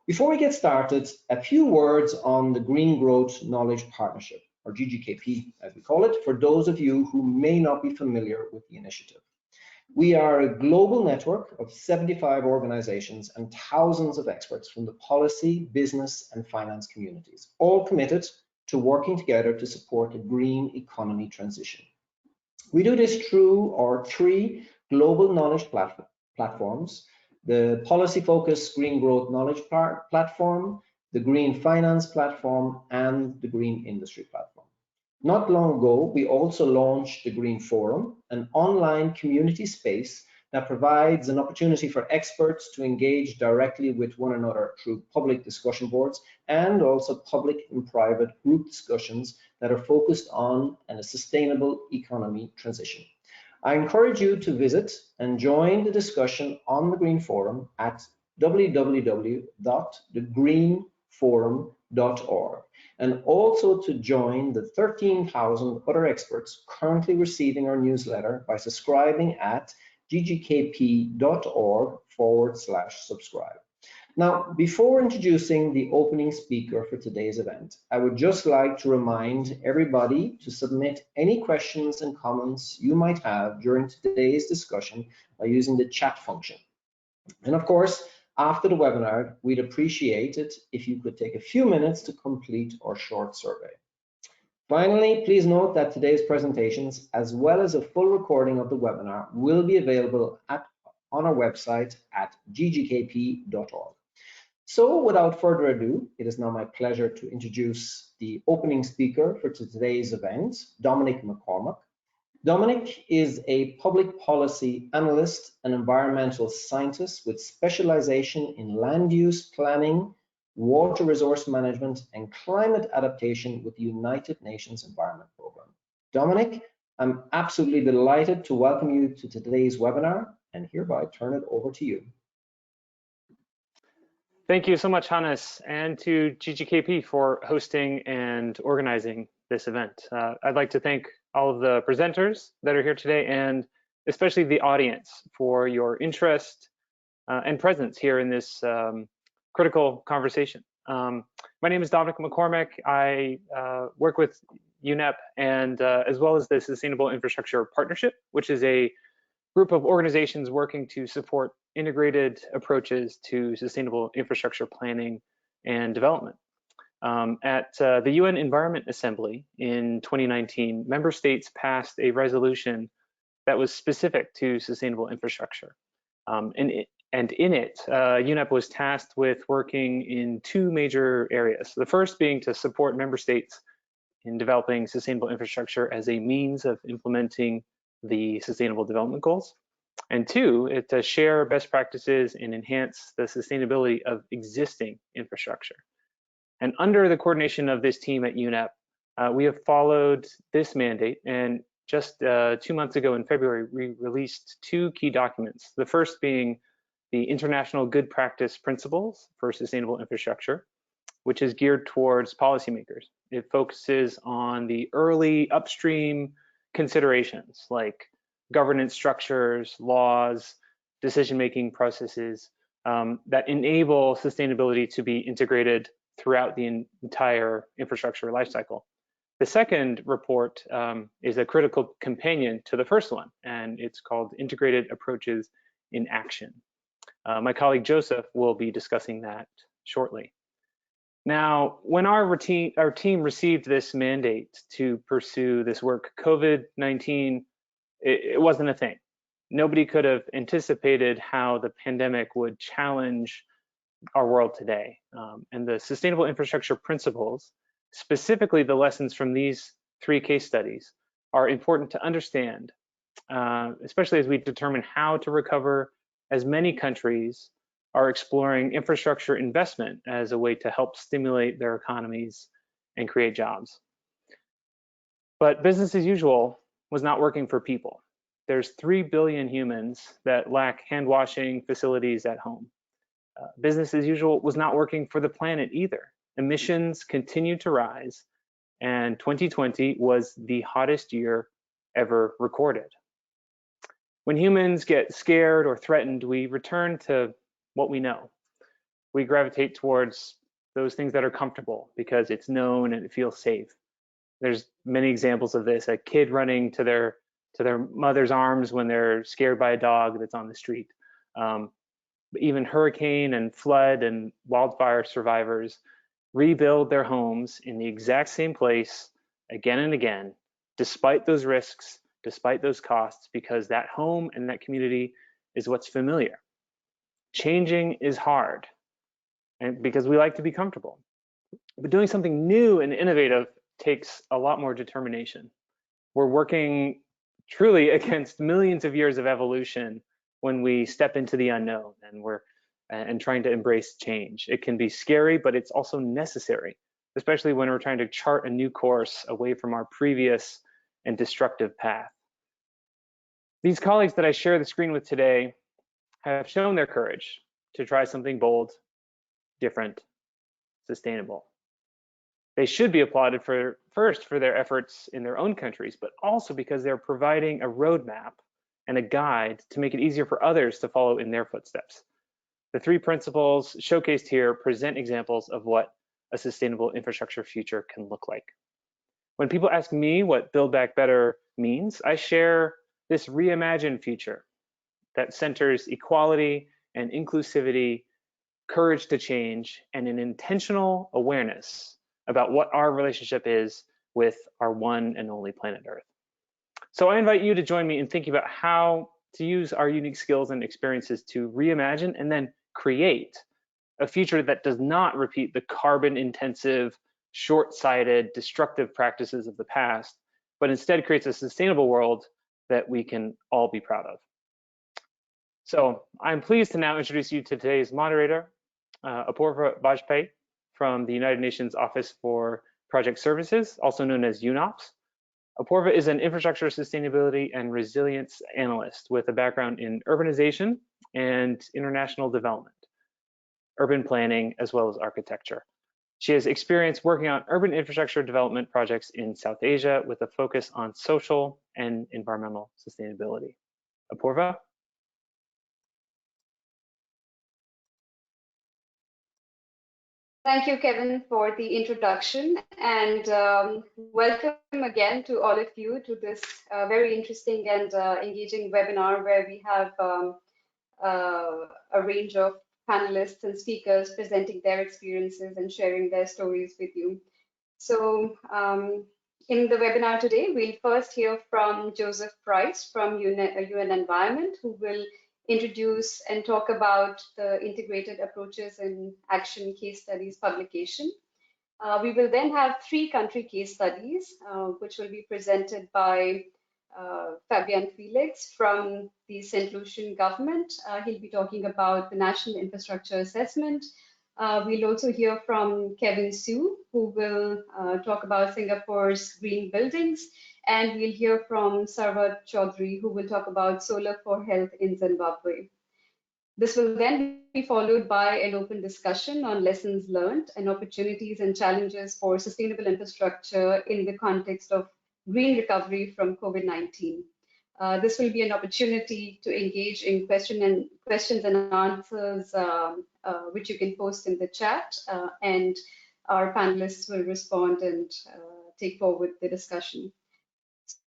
Before we get started, a few words on the Green Growth Knowledge Partnership, or GGKP as we call it, for those of you who may not be familiar with the initiative. We are a global network of 75 organizations and thousands of experts from the policy, business, and finance communities, all committed to working together to support a green economy transition. We do this through our three global knowledge platforms: the policy-focused Green Growth Knowledge Platform, the Green Finance Platform, and the Green Industry Platform. Not long ago, we also launched the Green Forum, an online community space that provides an opportunity for experts to engage directly with one another through public discussion boards and also public and private group discussions that are focused on a sustainable economy transition. I encourage you to visit and join the discussion on the Green Forum at www.thegreenforum.org, and also to join the 13,000 other experts currently receiving our newsletter by subscribing at ggkp.org/subscribe. Now, before introducing the opening speaker for today's event, I would just like to remind everybody to submit any questions and comments you might have during today's discussion by using the chat function. And of course, after the webinar, we'd appreciate it if you could take a few minutes to complete our short survey. Finally, please note that today's presentations, as well as a full recording of the webinar, will be available on our website at ggkp.org. So without further ado, it is now my pleasure to introduce the opening speaker for today's event, Dominic Mccormick. Dominic is a public policy analyst and environmental scientist with specialization in land use planning, water resource management, and climate adaptation with the United Nations Environment Programme. Dominic, I'm absolutely delighted to welcome you to today's webinar and hereby turn it over to you. Thank you so much, Hannes, and to GGKP for hosting and organizing this event. I'd like to thank all of the presenters that are here today, and especially the audience for your interest and presence here in this critical conversation. My name is Dominic Mccormick. I work with UNEP and as well as the Sustainable Infrastructure Partnership, which is a group of organizations working to support integrated approaches to sustainable infrastructure planning and development. At the UN Environment Assembly in 2019, member states passed a resolution that was specific to sustainable infrastructure. And in it, UNEP was tasked with working in two major areas. The first being to support member states in developing sustainable infrastructure as a means of implementing the Sustainable Development Goals. And two, to share best practices and enhance the sustainability of existing infrastructure. And under the coordination of this team at UNEP, we have followed this mandate, and just 2 months ago in February, we released two key documents. The first being the International Good Practice Principles for Sustainable Infrastructure, which is geared towards policymakers. It focuses on the early upstream considerations like governance structures, laws, decision-making processes that enable sustainability to be integrated throughout the entire infrastructure lifecycle. The second report is a critical companion to the first one, and it's called Integrated Approaches in Action. My colleague Joseph will be discussing that shortly. Now, when our team received this mandate to pursue this work, COVID-19, it wasn't a thing. Nobody could have anticipated how the pandemic would challenge our world today. And the Sustainable Infrastructure Principles, specifically the lessons from these three case studies, are important to understand, especially as we determine how to recover as many countries are exploring infrastructure investment as a way to help stimulate their economies and create jobs. But business as usual was not working for people. There's 3 billion humans that lack hand washing facilities at home. Business as usual was not working for the planet either. Emissions continued to rise, and 2020 was the hottest year ever recorded. When humans get scared or threatened, we return to what we know. we gravitate towards those things that are comfortable because it's known and it feels safe. There's many examples of this: a kid running to their mother's arms when they're scared by a dog that's on the street. Even hurricane and flood and wildfire survivors rebuild their homes in the exact same place again and again, despite those risks, despite those costs, because that home and that community is what's familiar. Changing is hard, and because we like to be comfortable. But doing something new and innovative takes a lot more determination. We're working truly against millions of years of evolution when we step into the unknown and trying to embrace change. It can be scary, but it's also necessary, especially when we're trying to chart a new course away from our previous and destructive path. These colleagues that I share the screen with today have shown their courage to try something bold, different, sustainable. They should be applauded first for their efforts in their own countries, but also because they're providing a roadmap and a guide to make it easier for others to follow in their footsteps. The 3 principles showcased here present examples of what a sustainable infrastructure future can look like. When people ask me what Build Back Better means, I share this reimagined future that centers equality and inclusivity, courage to change, and an intentional awareness about what our relationship is with our one and only planet Earth. So I invite you to join me in thinking about how to use our unique skills and experiences to reimagine and then create a future that does not repeat the carbon-intensive, short-sighted, destructive practices of the past, but instead creates a sustainable world that we can all be proud of. So I'm pleased to now introduce you to today's moderator, Apoorva Bajpai from the United Nations Office for Project Services, also known as UNOPS. Apoorva is an infrastructure sustainability and resilience analyst with a background in urbanization and international development, urban planning, as well as architecture. She has experience working on urban infrastructure development projects in South Asia with a focus on social and environmental sustainability. Apoorva? Thank you, Kevin, for the introduction, and welcome again to all of you to this very interesting and engaging webinar where we have a range of panelists and speakers presenting their experiences and sharing their stories with you. So in the webinar today, we'll first hear from Joseph Price from UN Environment, who will introduce and talk about the integrated approaches and action case studies publication. We will then have 3 country case studies, which will be presented by Fabian Felix from the St. Lucian government. He'll be talking about the National Infrastructure Assessment. We'll also hear from Kevin Su, who will talk about Singapore's green buildings. And we'll hear from Sarva Chaudhary, who will talk about solar for health in Zimbabwe. This will then be followed by an open discussion on lessons learned and opportunities and challenges for sustainable infrastructure in the context of green recovery from COVID-19. This will be an opportunity to engage in questions and answers, which you can post in the chat, and our panelists will respond and take forward the discussion.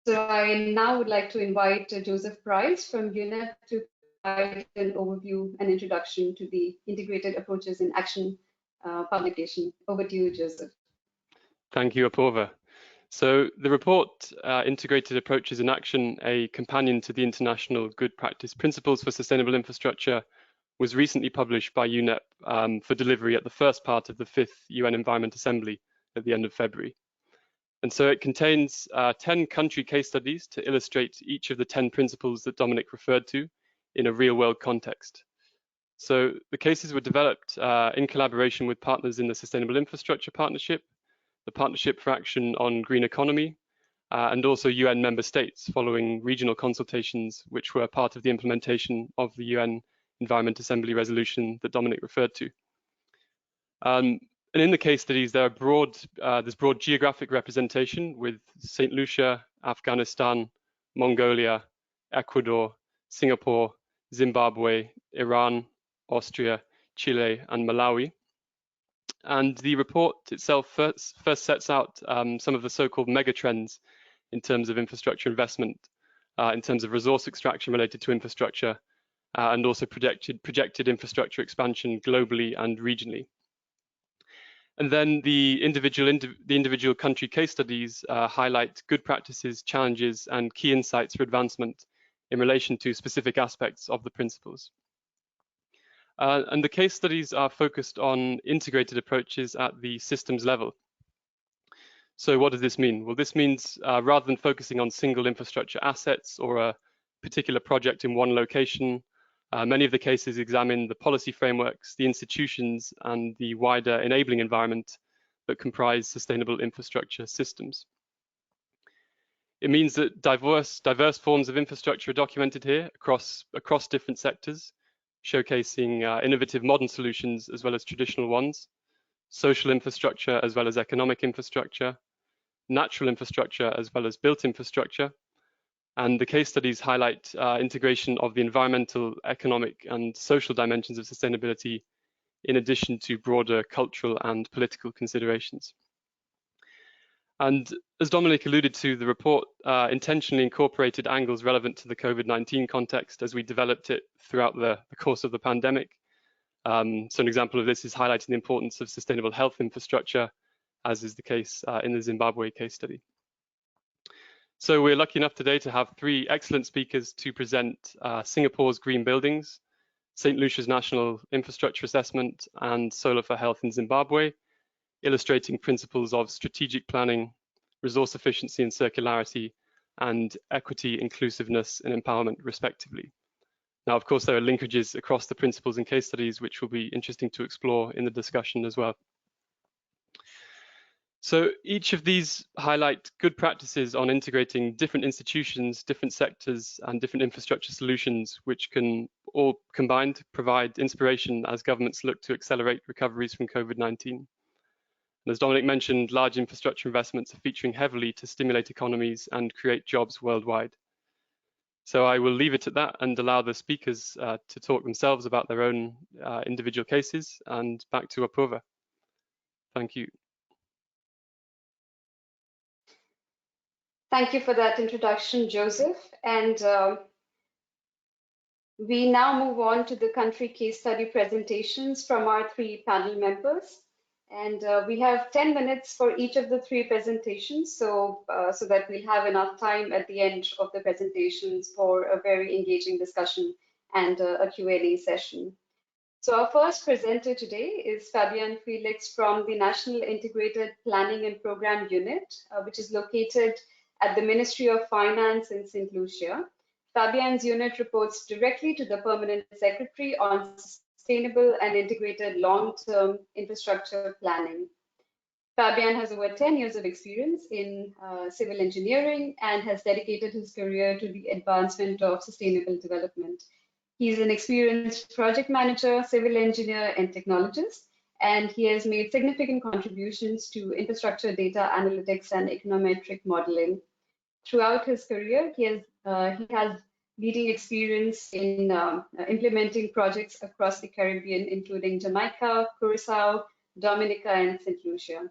So I now would like to invite Joseph Price from UNEP to provide an overview and introduction to the Integrated Approaches in Action publication. Over to you, Joseph. Thank you, Apoorva. So the report, Integrated Approaches in Action, a companion to the International Good Practice Principles for Sustainable Infrastructure, was recently published by UNEP for delivery at the first part of the 5th UN Environment Assembly at the end of February. And so it contains 10 country case studies to illustrate each of the 10 principles that Dominic referred to in a real-world context. So the cases were developed in collaboration with partners in the Sustainable Infrastructure Partnership, the Partnership for Action on Green Economy, and also UN member states following regional consultations, which were part of the implementation of the UN Environment Assembly resolution that Dominic referred to. And in the case studies, there's broad geographic representation with St. Lucia, Afghanistan, Mongolia, Ecuador, Singapore, Zimbabwe, Iran, Austria, Chile, and Malawi. And the report itself first sets out some of the so-called megatrends in terms of infrastructure investment, in terms of resource extraction related to infrastructure, and also projected infrastructure expansion globally and regionally. And then the individual country case studies highlight good practices, challenges, and key insights for advancement in relation to specific aspects of the principles. And the case studies are focused on integrated approaches at the systems level. So what does this mean? Well, this means rather than focusing on single infrastructure assets or a particular project in one location, many of the cases examine the policy frameworks, the institutions, and the wider enabling environment that comprise sustainable infrastructure systems. It means that diverse forms of infrastructure are documented here across different sectors, showcasing innovative modern solutions as well as traditional ones, social infrastructure as well as economic infrastructure, natural infrastructure as well as built infrastructure. And the case studies highlight integration of the environmental, economic, and social dimensions of sustainability, in addition to broader cultural and political considerations. And as Dominic alluded to, the report intentionally incorporated angles relevant to the COVID-19 context as we developed it throughout the course of the pandemic. So an example of this is highlighting the importance of sustainable health infrastructure, as is the case in the Zimbabwe case study. So we're lucky enough today to have three excellent speakers to present Singapore's green buildings, St. Lucia's National Infrastructure Assessment, and Solar for Health in Zimbabwe, illustrating principles of strategic planning, resource efficiency and circularity, and equity, inclusiveness, and empowerment, respectively. Now, of course, there are linkages across the principles and case studies, which will be interesting to explore in the discussion as well. So each of these highlight good practices on integrating different institutions, different sectors, and different infrastructure solutions, which can all combined provide inspiration as governments look to accelerate recoveries from COVID-19. And as Dominic mentioned, large infrastructure investments are featuring heavily to stimulate economies and create jobs worldwide. So I will leave it at that and allow the speakers to talk themselves about their own individual cases, and back to Apurva. Thank you. Thank you for that introduction, Joseph. And we now move on to the country case study presentations from our three panel members. And we have 10 minutes for each of the three presentations, so that we'll have enough time at the end of the presentations for a very engaging discussion and a Q&A session. So our first presenter today is Fabian Felix from the National Integrated Planning and Program Unit, which is located at the Ministry of Finance in St. Lucia. Fabian's unit reports directly to the Permanent Secretary on sustainable and integrated long-term infrastructure planning. Fabian has over 10 years of experience in civil engineering and has dedicated his career to the advancement of sustainable development. He's an experienced project manager, civil engineer, and technologist, and he has made significant contributions to infrastructure data analytics and econometric modeling. Throughout his career, he has leading experience in implementing projects across the Caribbean, including Jamaica, Curacao, Dominica, and St. Lucia.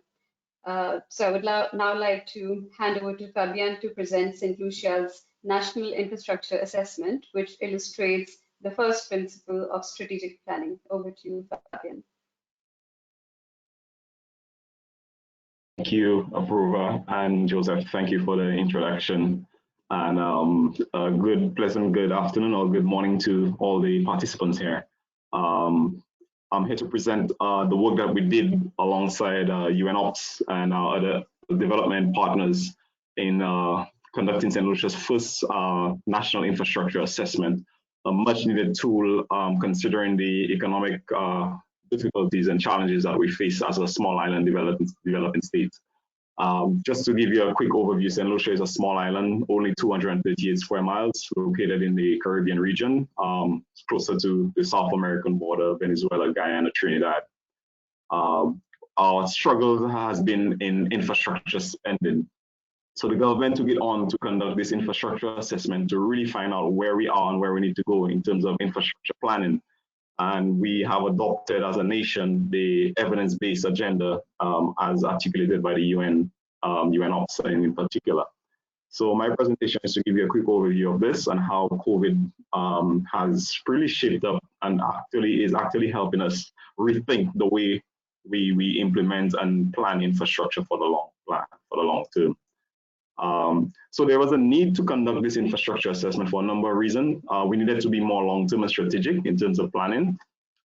So I would now like to hand over to Fabian to present St. Lucia's National Infrastructure Assessment, which illustrates the first principle of strategic planning. Over to you, Fabian. Thank you, Apurva, and Joseph. Thank you for the introduction, and a pleasant good afternoon or good morning to all the participants here. I'm here to present the work that we did alongside UNOPS and our other development partners in conducting St. Lucia's first national infrastructure assessment, a much needed tool considering the economic difficulties and challenges that we face as a small island developing state. Just to give you a quick overview, St. Lucia is a small island, only 238 square miles, located in the Caribbean region, closer to the South American border, Venezuela, Guyana, Trinidad. Our struggle has been in infrastructure spending. So the government took it on to conduct this infrastructure assessment to really find out where we are and where we need to go in terms of infrastructure planning. And we have adopted as a nation the evidence-based agenda as articulated by the UN UNOPS in particular. So my presentation is to give you a quick overview of this and how COVID has really shaped up and is actually helping us rethink the way we implement and plan infrastructure for the long term. So there was a need to conduct this infrastructure assessment for a number of reasons. We needed to be more long-term and strategic in terms of planning.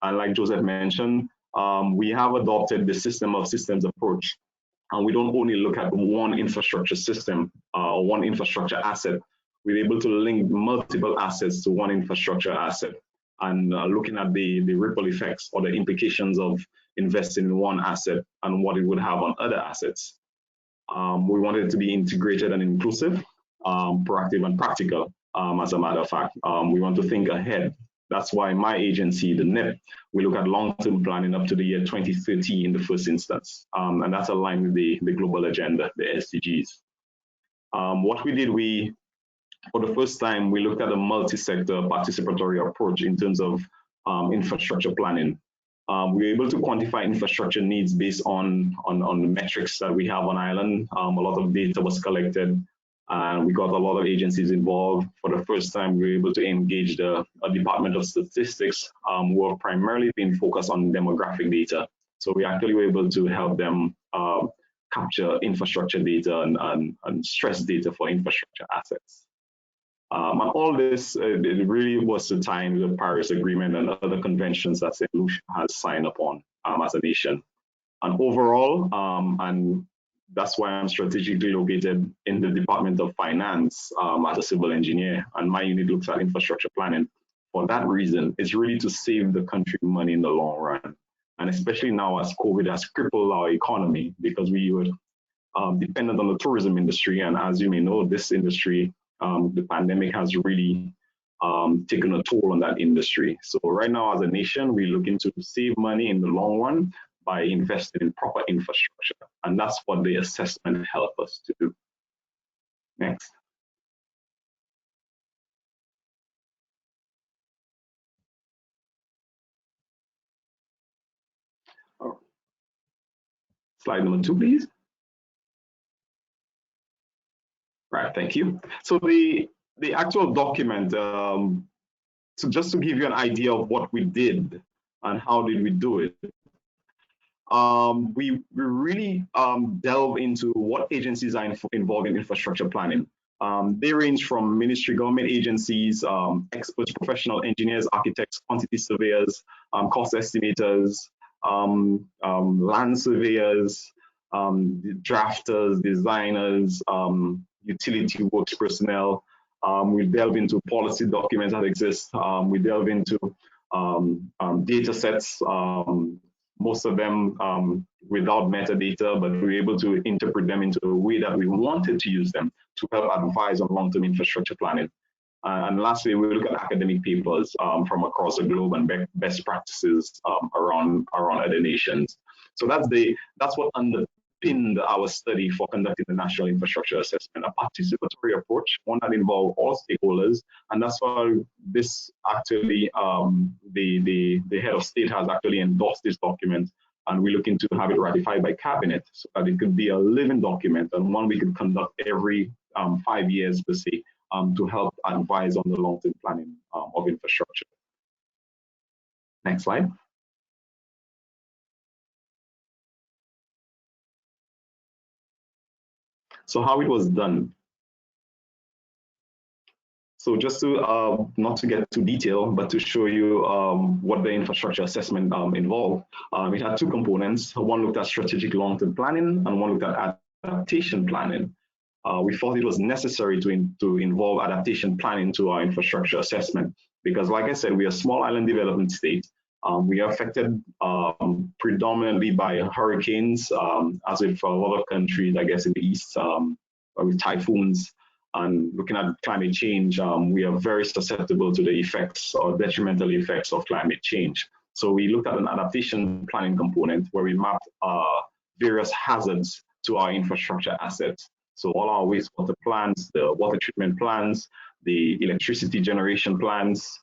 And like Joseph mentioned, we have adopted the system of systems approach. And we don't only look at one infrastructure system or one infrastructure asset. We're able to link multiple assets to one infrastructure asset and looking at the ripple effects or the implications of investing in one asset and what it would have on other assets. We wanted it to be integrated and inclusive, proactive and practical, as a matter of fact. We want to think ahead. That's why my agency, the NIPP, we look at long-term planning up to the year 2030 in the first instance. And that's aligned with the global agenda, the SDGs. What we did, for the first time, we looked at a multi-sector participatory approach in terms of infrastructure planning. We were able to quantify infrastructure needs based on the metrics that we have on island. A lot of data was collected, and we got a lot of agencies involved. For the first time, we were able to engage the Department of Statistics, who have primarily been focused on demographic data. So we actually were able to help them capture infrastructure data and stress data for infrastructure assets. And all this, it really was the time the Paris Agreement and other conventions that St. Lucia has signed upon as a nation. And overall, and that's why I'm strategically located in the Department of Finance as a civil engineer, and my unit looks at infrastructure planning. For that reason, it's really to save the country money in the long run. And especially now as COVID has crippled our economy, because we were dependent on the tourism industry. And as you may know, this industry, the pandemic has really taken a toll on that industry. So right now as a nation, we're looking to save money in the long run by investing in proper infrastructure. And that's what the assessment helped us to do. Next. Slide number 2, please. Right, thank you. So the actual document, so just to give you an idea of what we did and how did we do it, we really delve into what agencies are involved in infrastructure planning. They range from ministry, government agencies, experts, professional engineers, architects, quantity surveyors, cost estimators, land surveyors, drafters, designers, utility works personnel. We delve into policy documents that exist. We delve into data sets, most of them without metadata, but we're able to interpret them into a way that we wanted to use them to help advise on long-term infrastructure planning. And lastly, we look at academic papers from across the globe and best practices around other nations. So that's what underpinned our study for conducting the National Infrastructure Assessment, a participatory approach, one that involves all stakeholders. And that's why this actually, the head of state has actually endorsed this document, and we're looking to have it ratified by cabinet so that it could be a living document and one we can conduct every 5 years per se, to help advise on the long-term planning of infrastructure. Next slide. So how it was done. So just to, not to get too detailed, but to show you what the infrastructure assessment involved, it had 2 components. One looked at strategic long-term planning and one looked at adaptation planning. We thought it was necessary to involve adaptation planning to our infrastructure assessment because, like I said, we are a small island development state. We are affected predominantly by hurricanes, as with a lot of countries, I guess, in the east, with typhoons. And looking at climate change, we are very susceptible to the effects or detrimental effects of climate change. So we looked at an adaptation planning component where we mapped various hazards to our infrastructure assets. So all our wastewater plants, the water treatment plants, the electricity generation plants,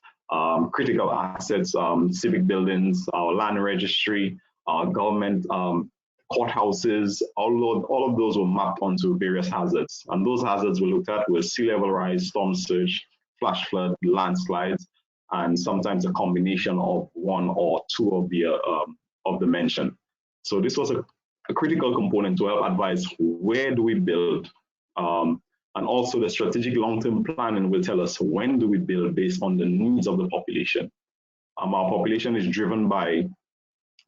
critical assets, civic buildings, our land registry, our government courthouses, all of those were mapped onto various hazards. And those hazards we looked at were sea level rise, storm surge, flash flood, landslides, and sometimes a combination of one or two of the mentioned. So this was a critical component to help advise where do we build, and also the strategic long-term planning will tell us when do we build based on the needs of the population. Our population is driven by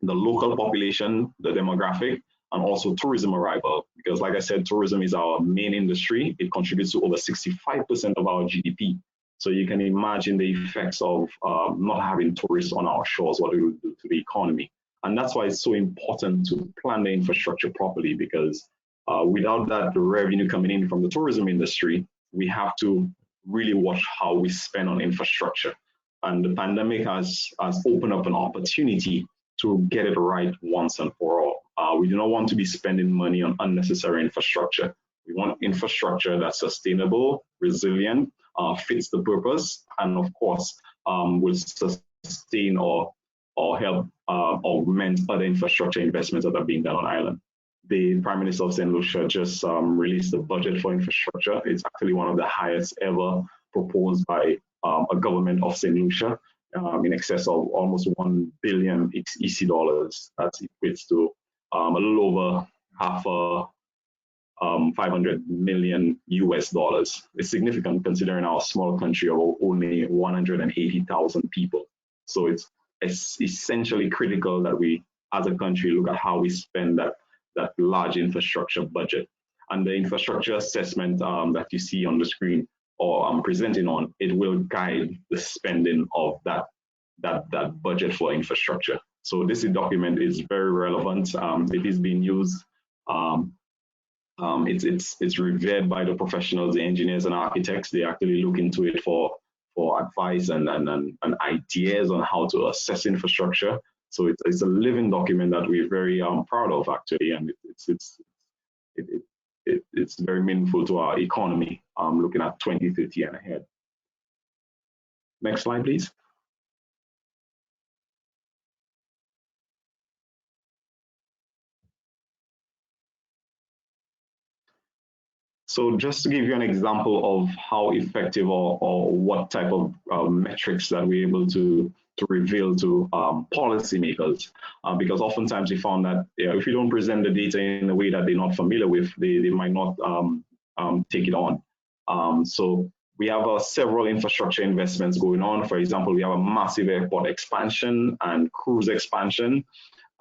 the local population, the demographic, and also tourism arrival. Because like I said, tourism is our main industry. It contributes to over 65% of our GDP. So you can imagine the effects of not having tourists on our shores, what it will do to the economy. And that's why it's so important to plan the infrastructure properly, because without that revenue coming in from the tourism industry, we have to really watch how we spend on infrastructure. And the pandemic has opened up an opportunity to get it right once and for all. We do not want to be spending money on unnecessary infrastructure. We want infrastructure that's sustainable, resilient, fits the purpose, and of course, will sustain or help augment other infrastructure investments that are being done on island. The Prime Minister of St. Lucia just released a budget for infrastructure. It's actually one of the highest ever proposed by a government of St. Lucia, in excess of almost 1 billion EC dollars. That equates to a little over half a 500 million US dollars. It's significant considering our small country of only 180,000 people. So it's essentially critical that we, as a country, look at how we spend that large infrastructure budget. And the infrastructure assessment that you see on the screen, or I'm presenting on, it will guide the spending of that budget for infrastructure. So this document is very relevant. It is being used. It's revered by the professionals, the engineers and architects. They actually look into it for advice and ideas on how to assess infrastructure. So it's a living document that we're very proud of, actually, and it's very meaningful to our economy, looking at 2030 and ahead. Next slide, please. So just to give you an example of how effective or what type of metrics that we're able to reveal to policymakers, because oftentimes we found that if you don't present the data in a way that they're not familiar with, they might not take it on. So we have several infrastructure investments going on. For example, we have a massive airport expansion and cruise expansion.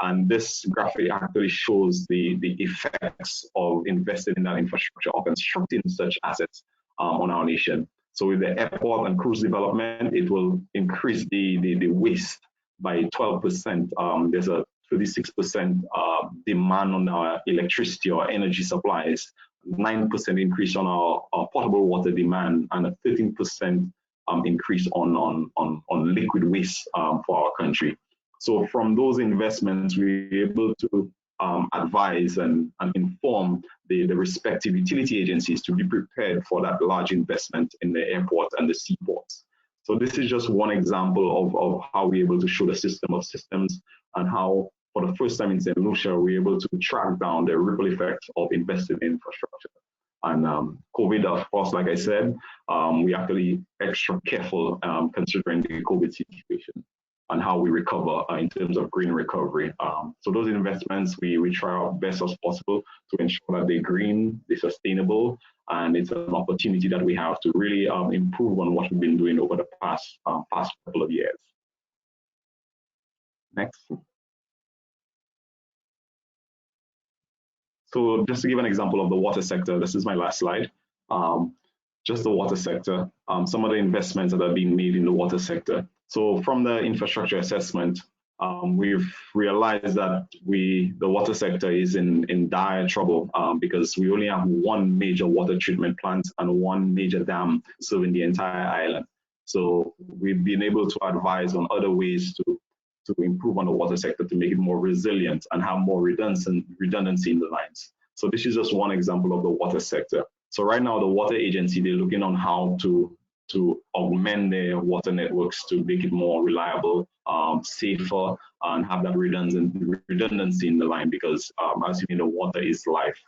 And this graphic actually shows the effects of investing in that infrastructure or constructing such assets on our nation. So with the airport and cruise development, it will increase the waste by 12%. There's a 36% demand on our electricity or energy supplies, 9% increase on our potable water demand, and a 13% increase on liquid waste for our country. So from those investments, we're able to advise and inform the respective utility agencies to be prepared for that large investment in the airport and the seaports. So this is just one example of how we're able to show the system of systems and how, for the first time in St. Lucia, we're able to track down the ripple effects of investing in infrastructure. And COVID, of course, like I said, we're actually extra careful considering the COVID situation and how we recover in terms of green recovery. So those investments, we try our best as possible to ensure that they're green, they're sustainable, and it's an opportunity that we have to really improve on what we've been doing over the past couple of years. Next. So just to give an example of the water sector, this is my last slide. Just the water sector, some of the investments that are being made in the water sector. So from the infrastructure assessment, we've realized that the water sector is in dire trouble because we only have one major water treatment plant and one major dam serving the entire island. So we've been able to advise on other ways to improve on the water sector to make it more resilient and have more redundancy in the lines. So this is just one example of the water sector. So right now, the water agency, they're looking on how to to augment their water networks to make it more reliable, safer, and have that redundancy in the line, because as you know, water is life.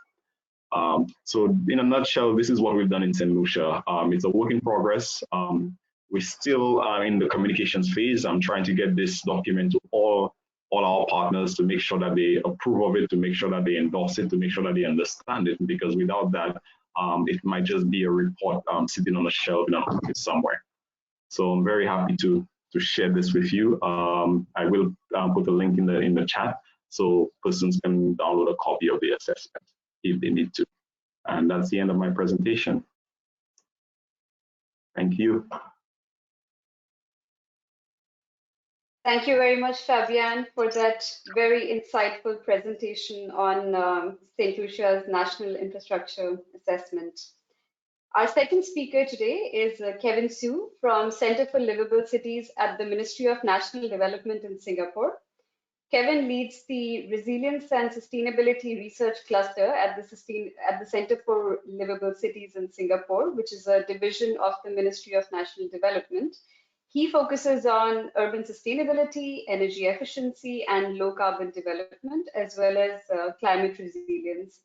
So in a nutshell, this is what we've done in St. Lucia. It's a work in progress. We still are in the communications phase. I'm trying to get this document to all our partners to make sure that they approve of it, to make sure that they endorse it, to make sure that they understand it, because without that, it might just be a report sitting on a shelf in an office somewhere. So I'm very happy to share this with you. I will put a link in the chat so persons can download a copy of the assessment if they need to. And that's the end of my presentation. Thank you. Thank you very much, Fabian, for that very insightful presentation on St. Lucia's National Infrastructure Assessment. Our second speaker today is Kevin Su from Center for Livable Cities at the Ministry of National Development in Singapore. Kevin leads the Resilience and Sustainability Research Cluster at the Center for Livable Cities in Singapore, which is a division of the Ministry of National Development. He focuses on urban sustainability, energy efficiency, and low carbon development, as well as climate resilience.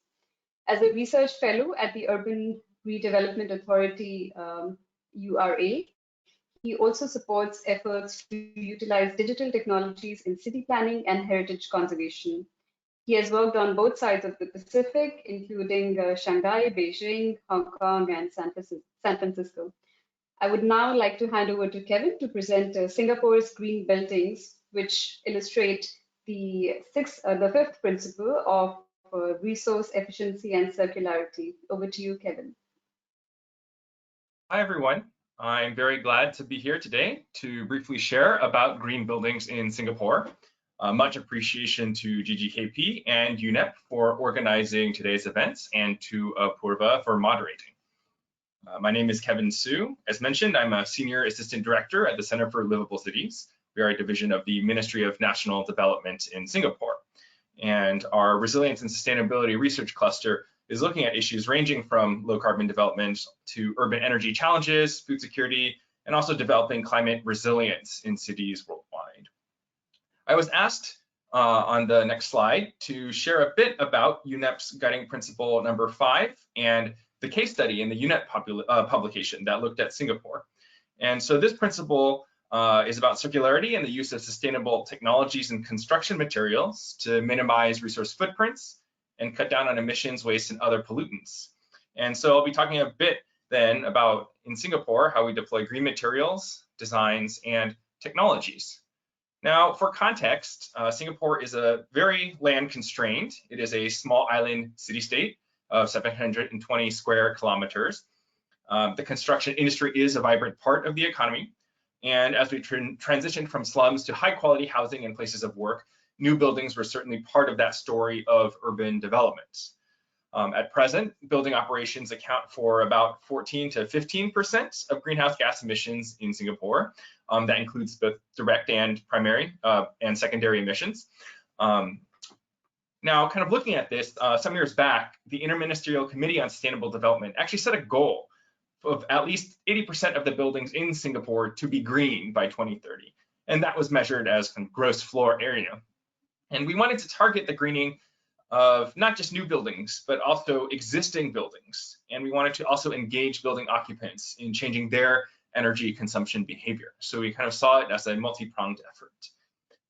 As a research fellow at the Urban Redevelopment Authority, URA, he also supports efforts to utilize digital technologies in city planning and heritage conservation. He has worked on both sides of the Pacific, including Shanghai, Beijing, Hong Kong, and San Francisco. I would now like to hand over to Kevin to present Singapore's Green Beltings, which illustrate the fifth principle of resource efficiency and circularity. Over to you, Kevin. Hi, everyone. I'm very glad to be here today to briefly share about green buildings in Singapore. Much appreciation to GGKP and UNEP for organizing today's events, and to Apurva for moderating. My name is Kevin Su. As mentioned, I'm a Senior Assistant Director at the Center for Livable Cities. We are a division of the Ministry of National Development in Singapore. And our Resilience and Sustainability Research Cluster is looking at issues ranging from low carbon development to urban energy challenges, food security, and also developing climate resilience in cities worldwide. I was asked on the next slide to share a bit about UNEP's guiding principle number 5 and the case study in the UNEP publication that looked at Singapore. And so this principle is about circularity and the use of sustainable technologies and construction materials to minimize resource footprints and cut down on emissions, waste, and other pollutants. And so I'll be talking a bit then about, in Singapore, how we deploy green materials, designs, and technologies. Now, for context, Singapore is a very land constrained. It is a small island city-state of 720 square kilometers. The construction industry is a vibrant part of the economy. And as we transition from slums to high quality housing and places of work, new buildings were certainly part of that story of urban development. At present, building operations account for about 14 to 15% of greenhouse gas emissions in Singapore. That includes both direct and primary and secondary emissions. Now, kind of looking at this, some years back, the Interministerial Committee on Sustainable Development actually set a goal of at least 80% of the buildings in Singapore to be green by 2030. And that was measured as kind of gross floor area. And we wanted to target the greening of not just new buildings, but also existing buildings. And we wanted to also engage building occupants in changing their energy consumption behavior. So we kind of saw it as a multi-pronged effort.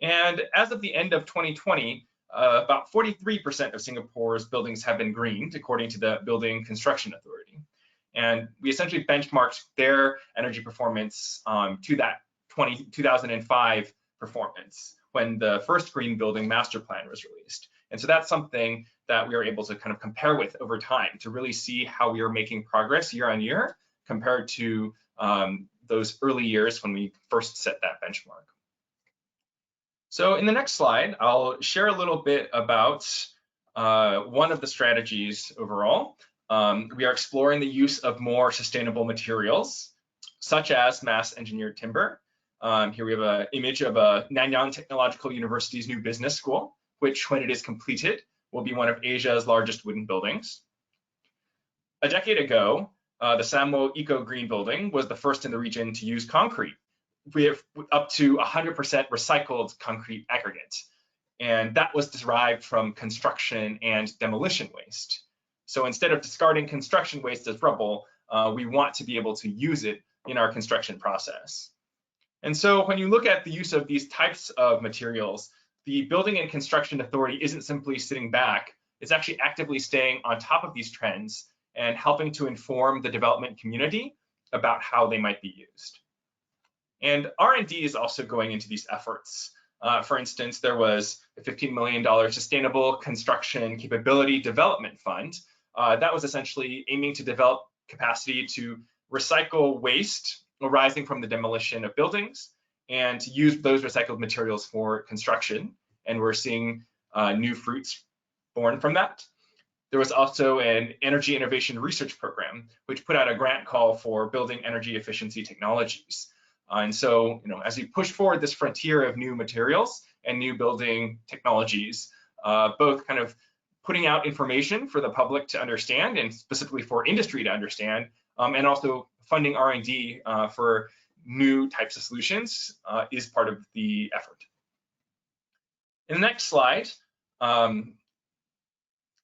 And as of the end of 2020, about 43% of Singapore's buildings have been greened, according to the Building Construction Authority. And we essentially benchmarked their energy performance to that 2005 performance when the first green building master plan was released. And so that's something that we are able to kind of compare with over time to really see how we are making progress year on year compared to those early years when we first set that benchmark. So in the next slide, I'll share a little bit about one of the strategies overall. We are exploring the use of more sustainable materials, such as mass engineered timber. Here we have an image of Nanyang Technological University's new business school, which, when it is completed, will be one of Asia's largest wooden buildings. A decade ago, the Samo Eco Green Building was the first in the region to use concrete. We have up to 100% recycled concrete aggregate. And that was derived from construction and demolition waste. So instead of discarding construction waste as rubble, we want to be able to use it in our construction process. And so when you look at the use of these types of materials, the Building and Construction Authority isn't simply sitting back, it's actually actively staying on top of these trends and helping to inform the development community about how they might be used. And R&D is also going into these efforts. For instance, there was a $15 million Sustainable Construction Capability Development Fund. That was essentially aiming to develop capacity to recycle waste arising from the demolition of buildings and to use those recycled materials for construction. And we're seeing new fruits born from that. There was also an Energy Innovation Research Program, which put out a grant call for building energy efficiency technologies. And so, as we push forward this frontier of new materials and new building technologies, both kind of putting out information for the public to understand and specifically for industry to understand, and also funding R&D for new types of solutions is part of the effort. In the next slide,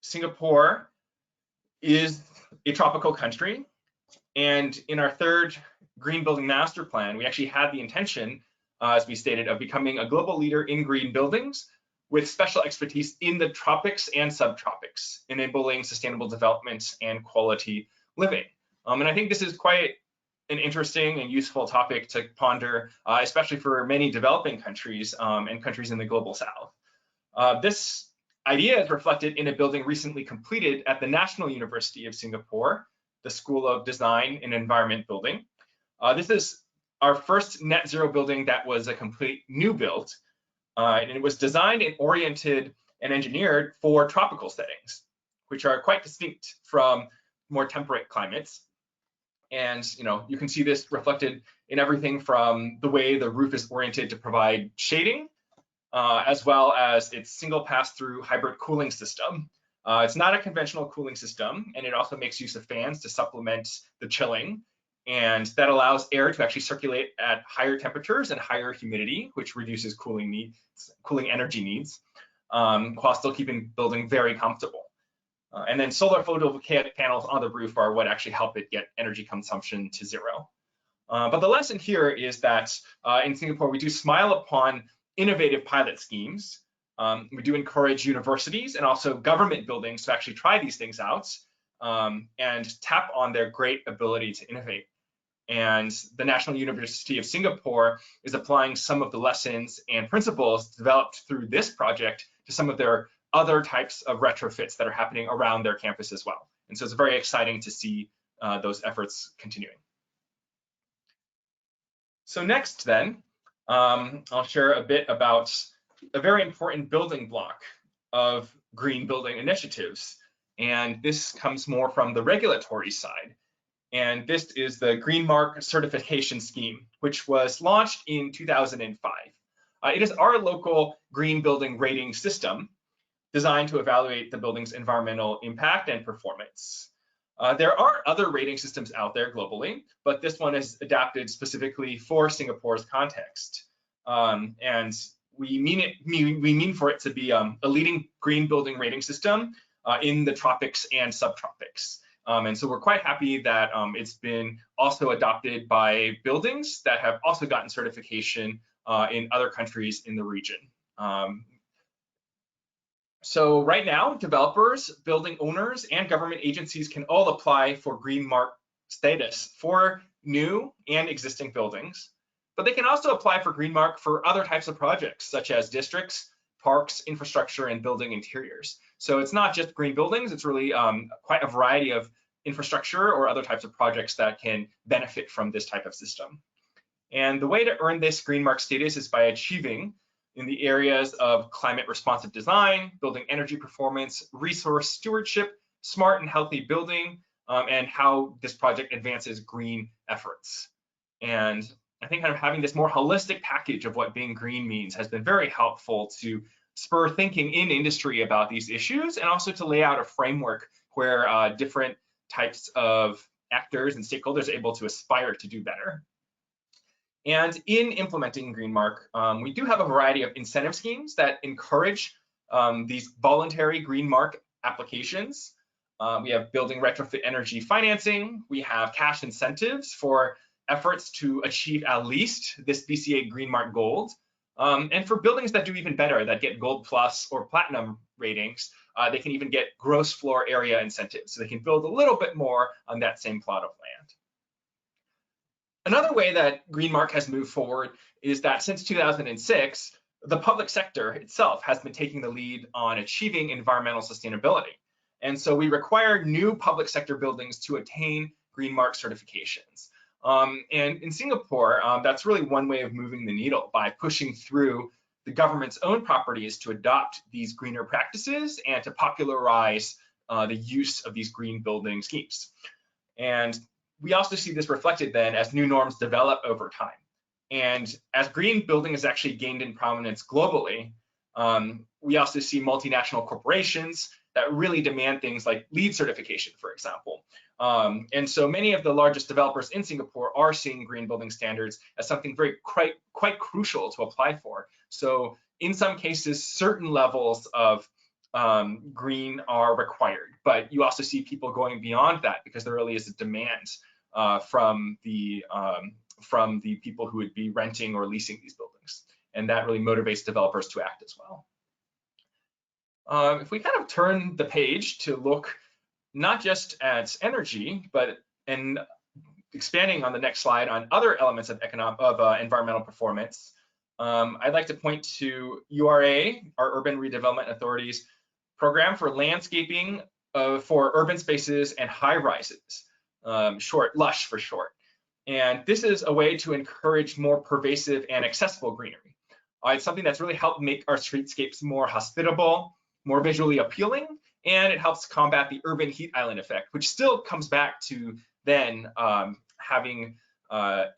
Singapore is a tropical country, and in our third Green Building Master Plan, we actually had the intention, as we stated, of becoming a global leader in green buildings with special expertise in the tropics and subtropics, enabling sustainable development and quality living. And I think this is quite an interesting and useful topic to ponder, especially for many developing countries and countries in the global south. This idea is reflected in a building recently completed at the National University of Singapore, the School of Design and Environment building. This is our first net zero building that was a complete new build, and it was designed and oriented and engineered for tropical settings, which are quite distinct from more temperate climates. And you can see this reflected in everything from the way the roof is oriented to provide shading, as well as its single pass-through hybrid cooling system. It's not a conventional cooling system, and it also makes use of fans to supplement the chilling. And that allows air to actually circulate at higher temperatures and higher humidity, which reduces cooling energy needs, while still keeping the building very comfortable. And then solar photovoltaic panels on the roof are what actually help it get energy consumption to zero. But the lesson here is that in Singapore, we do smile upon innovative pilot schemes. We do encourage universities and also government buildings to actually try these things out and tap on their great ability to innovate. And the National University of Singapore is applying some of the lessons and principles developed through this project to some of their other types of retrofits that are happening around their campus as well. And so it's very exciting to see those efforts continuing. So next then, I'll share a bit about a very important building block of green building initiatives. And this comes more from the regulatory side. And this is the Green Mark certification scheme, which was launched in 2005. It is our local green building rating system designed to evaluate the building's environmental impact and performance. There are other rating systems out there globally, but this one is adapted specifically for Singapore's context. And we mean for it to be a leading green building rating system in the tropics and subtropics. And so we're quite happy that it's been also adopted by buildings that have also gotten certification in other countries in the region. So right now, developers, building owners, and government agencies can all apply for Green Mark status for new and existing buildings, but they can also apply for Green Mark for other types of projects, such as districts, parks, infrastructure, and building interiors. So it's not just green buildings, it's really quite a variety of infrastructure or other types of projects that can benefit from this type of system. And the way to earn this Green Mark status is by achieving in the areas of climate responsive design, building energy performance, resource stewardship, smart and healthy building, and how this project advances green efforts. And I think kind of having this more holistic package of what being green means has been very helpful to spur thinking in industry about these issues, and also to lay out a framework where different types of actors and stakeholders are able to aspire to do better. And in implementing Green Mark, we do have a variety of incentive schemes that encourage these voluntary Green Mark applications. We have building retrofit energy financing. We have cash incentives for efforts to achieve at least this BCA Green Mark Gold. And for buildings that do even better, that get Gold Plus or Platinum ratings, they can even get gross floor area incentives. So they can build a little bit more on that same plot of land. Another way that Green Mark has moved forward is that since 2006, the public sector itself has been taking the lead on achieving environmental sustainability. And so we require new public sector buildings to attain Green Mark certifications. And in Singapore, that's really one way of moving the needle, by pushing through the government's own properties to adopt these greener practices and to popularize the use of these green building schemes. And we also see this reflected then as new norms develop over time. And as green building has actually gained in prominence globally, we also see multinational corporations that really demand things like LEED certification, for example. And so many of the largest developers in Singapore are seeing green building standards as something very quite crucial to apply for. So in some cases, certain levels of green are required, but you also see people going beyond that because there really is a demand from the people who would be renting or leasing these buildings. And that really motivates developers to act as well. If we kind of turn the page to look not just at energy, but expanding on the next slide on other elements of environmental performance, I'd like to point to URA, our Urban Redevelopment Authority's program for landscaping for urban spaces and high rises, LUSH for short. And this is a way to encourage more pervasive and accessible greenery. It's something that's really helped make our streetscapes more hospitable, more visually appealing, and it helps combat the urban heat island effect, which still comes back to then having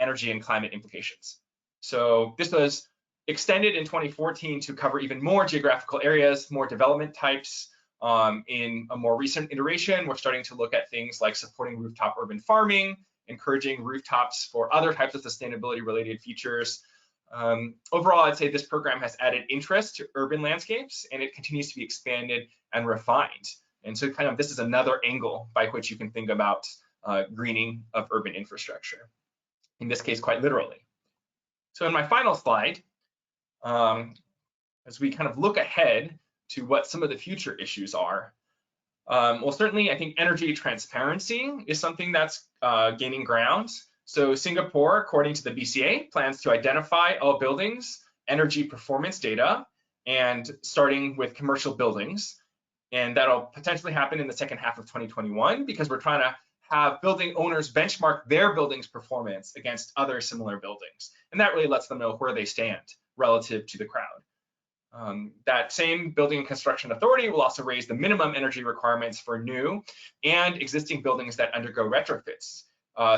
energy and climate implications. So this was extended in 2014 to cover even more geographical areas, more development types. In a more recent iteration, we're starting to look at things like supporting rooftop urban farming, encouraging rooftops for other types of sustainability related features. Overall, I'd say this program has added interest to urban landscapes, and it continues to be expanded and refined. And so kind of this is another angle by which you can think about greening of urban infrastructure, in this case, quite literally. So in my final slide, as we kind of look ahead to what some of the future issues are, well, certainly I think energy transparency is something that's gaining ground. So Singapore, according to the BCA, plans to identify all buildings' energy performance data, and starting with commercial buildings. And that'll potentially happen in the second half of 2021, because we're trying to have building owners benchmark their building's performance against other similar buildings. And that really lets them know where they stand relative to the crowd. That same Building and Construction Authority will also raise the minimum energy requirements for new and existing buildings that undergo retrofits.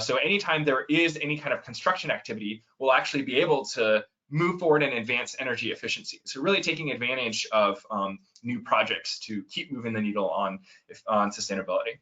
So anytime there is any kind of construction activity, we'll actually be able to move forward and advance energy efficiency. So really taking advantage of new projects to keep moving the needle on sustainability.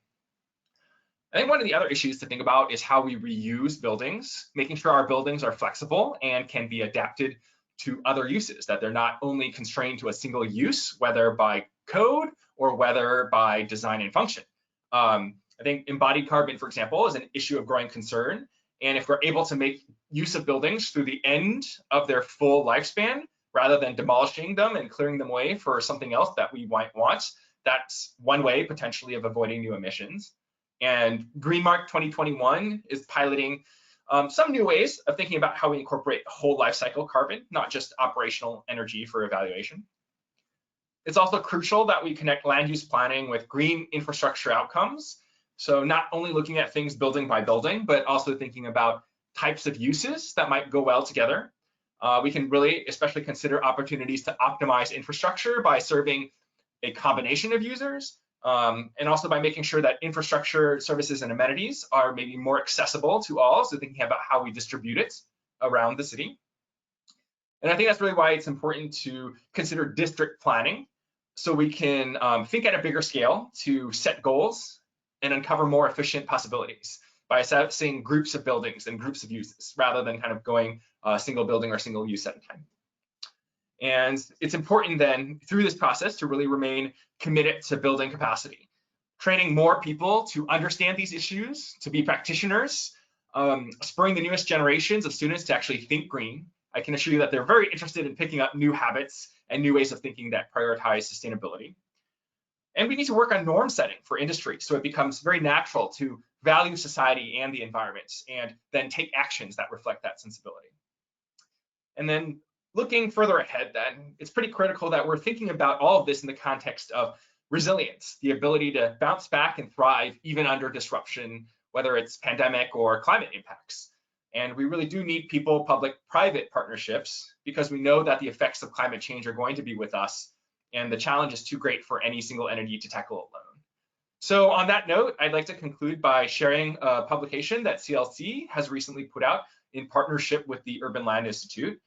I think one of the other issues to think about is how we reuse buildings, making sure our buildings are flexible and can be adapted to other uses, that they're not only constrained to a single use, whether by code or whether by design and function. I think embodied carbon, for example, is an issue of growing concern. And if we're able to make use of buildings through the end of their full lifespan, rather than demolishing them and clearing them away for something else that we might want, that's one way potentially of avoiding new emissions. And Green Mark 2021 is piloting some new ways of thinking about how we incorporate whole life cycle carbon, not just operational energy for evaluation. It's also crucial that we connect land use planning with green infrastructure outcomes. So not only looking at things building by building, but also thinking about types of uses that might go well together. We can really especially consider opportunities to optimize infrastructure by serving a combination of users, and also by making sure that infrastructure services and amenities are maybe more accessible to all. So thinking about how we distribute it around the city. And I think that's really why it's important to consider district planning, so we can think at a bigger scale to set goals and uncover more efficient possibilities. by assessing groups of buildings and groups of uses rather than kind of going single building or single use at a time. And it's important then through this process to really remain committed to building capacity, training more people to understand these issues, to be practitioners, spurring the newest generations of students to actually think green. I can assure you that they're very interested in picking up new habits and new ways of thinking that prioritize sustainability. And we need to work on norm setting for industry so it becomes very natural to value society and the environment and then take actions that reflect that sensibility. And then looking further ahead then, it's pretty critical that we're thinking about all of this in the context of resilience, the ability to bounce back and thrive even under disruption, whether it's pandemic or climate impacts. And we really do need people, public-private partnerships, because we know that the effects of climate change are going to be with us, and the challenge is too great for any single entity to tackle alone. So on that note, I'd like to conclude by sharing a publication that CLC has recently put out in partnership with the Urban Land Institute.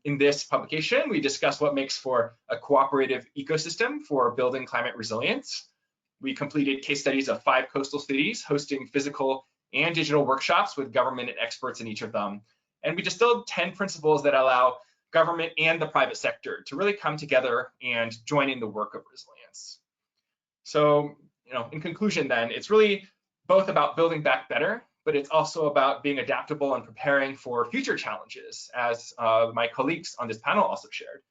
In this publication, we discuss what makes for a cooperative ecosystem for building climate resilience. We completed case studies of 5 coastal cities hosting physical and digital workshops with government and experts in each of them. And we distilled 10 principles that allow government and the private sector to really come together and join in the work of resilience. So, in conclusion then, it's really both about building back better, but it's also about being adaptable and preparing for future challenges, as my colleagues on this panel also shared,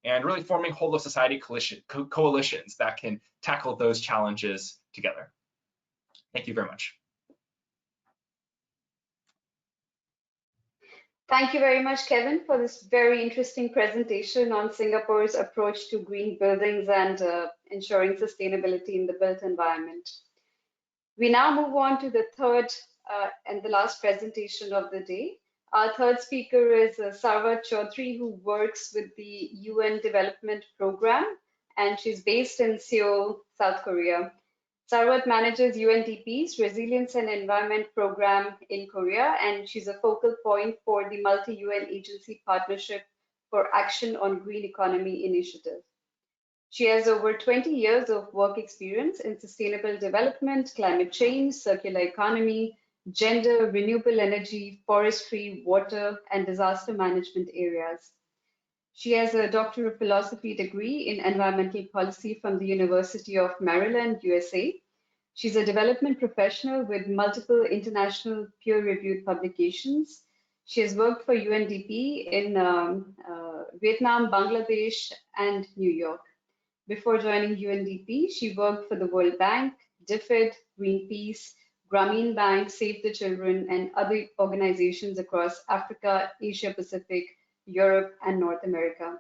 and really forming whole of society coalitions that can tackle those challenges together. Thank you very much. Thank you very much, Kevin, for this very interesting presentation on Singapore's approach to green buildings and ensuring sustainability in the built environment. We now move on to the third and the last presentation of the day. Our third speaker is Sarva Chaudhary, who works with the UN Development Program, and she's based in Seoul, South Korea. Sarwat manages UNDP's Resilience and Environment Program in Korea, and she's a focal point for the multi-UN agency partnership for Action on Green Economy initiative. She has over 20 years of work experience in sustainable development, climate change, circular economy, gender, renewable energy, forestry, water, and disaster management areas. She has a Doctor of Philosophy degree in environmental policy from the University of Maryland, USA. She's a development professional with multiple international peer-reviewed publications. She has worked for UNDP in Vietnam, Bangladesh, and New York. Before joining UNDP, she worked for the World Bank, DFID, Greenpeace, Grameen Bank, Save the Children, and other organizations across Africa, Asia Pacific, Europe, and North America.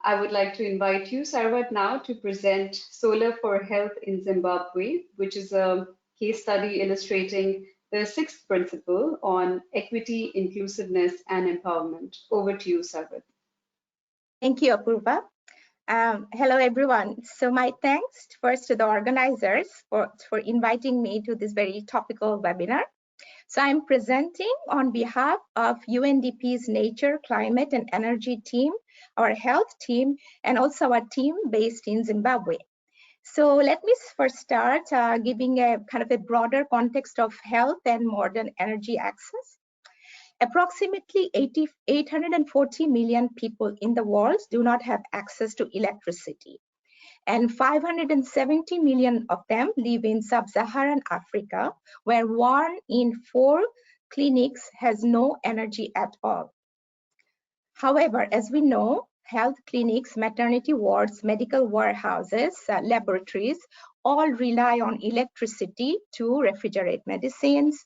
I would like to invite you, Sarwat, now to present Solar for Health in Zimbabwe, which is a case study illustrating the 6th principle on equity, inclusiveness, and empowerment. Over to you, Sarwat. Thank you, Apurva. Hello, everyone. So my thanks first to the organizers for inviting me to this very topical webinar. So I'm presenting on behalf of UNDP's Nature, Climate, and Energy team, our health team, and also our team based in Zimbabwe. So let me first start giving a kind of a broader context of health and modern energy access. Approximately 840 million people in the world do not have access to electricity, and 570 million of them live in sub-Saharan Africa, where 1 in 4 clinics has no energy at all. However, as we know, health clinics, maternity wards, medical warehouses, laboratories all rely on electricity to refrigerate medicines,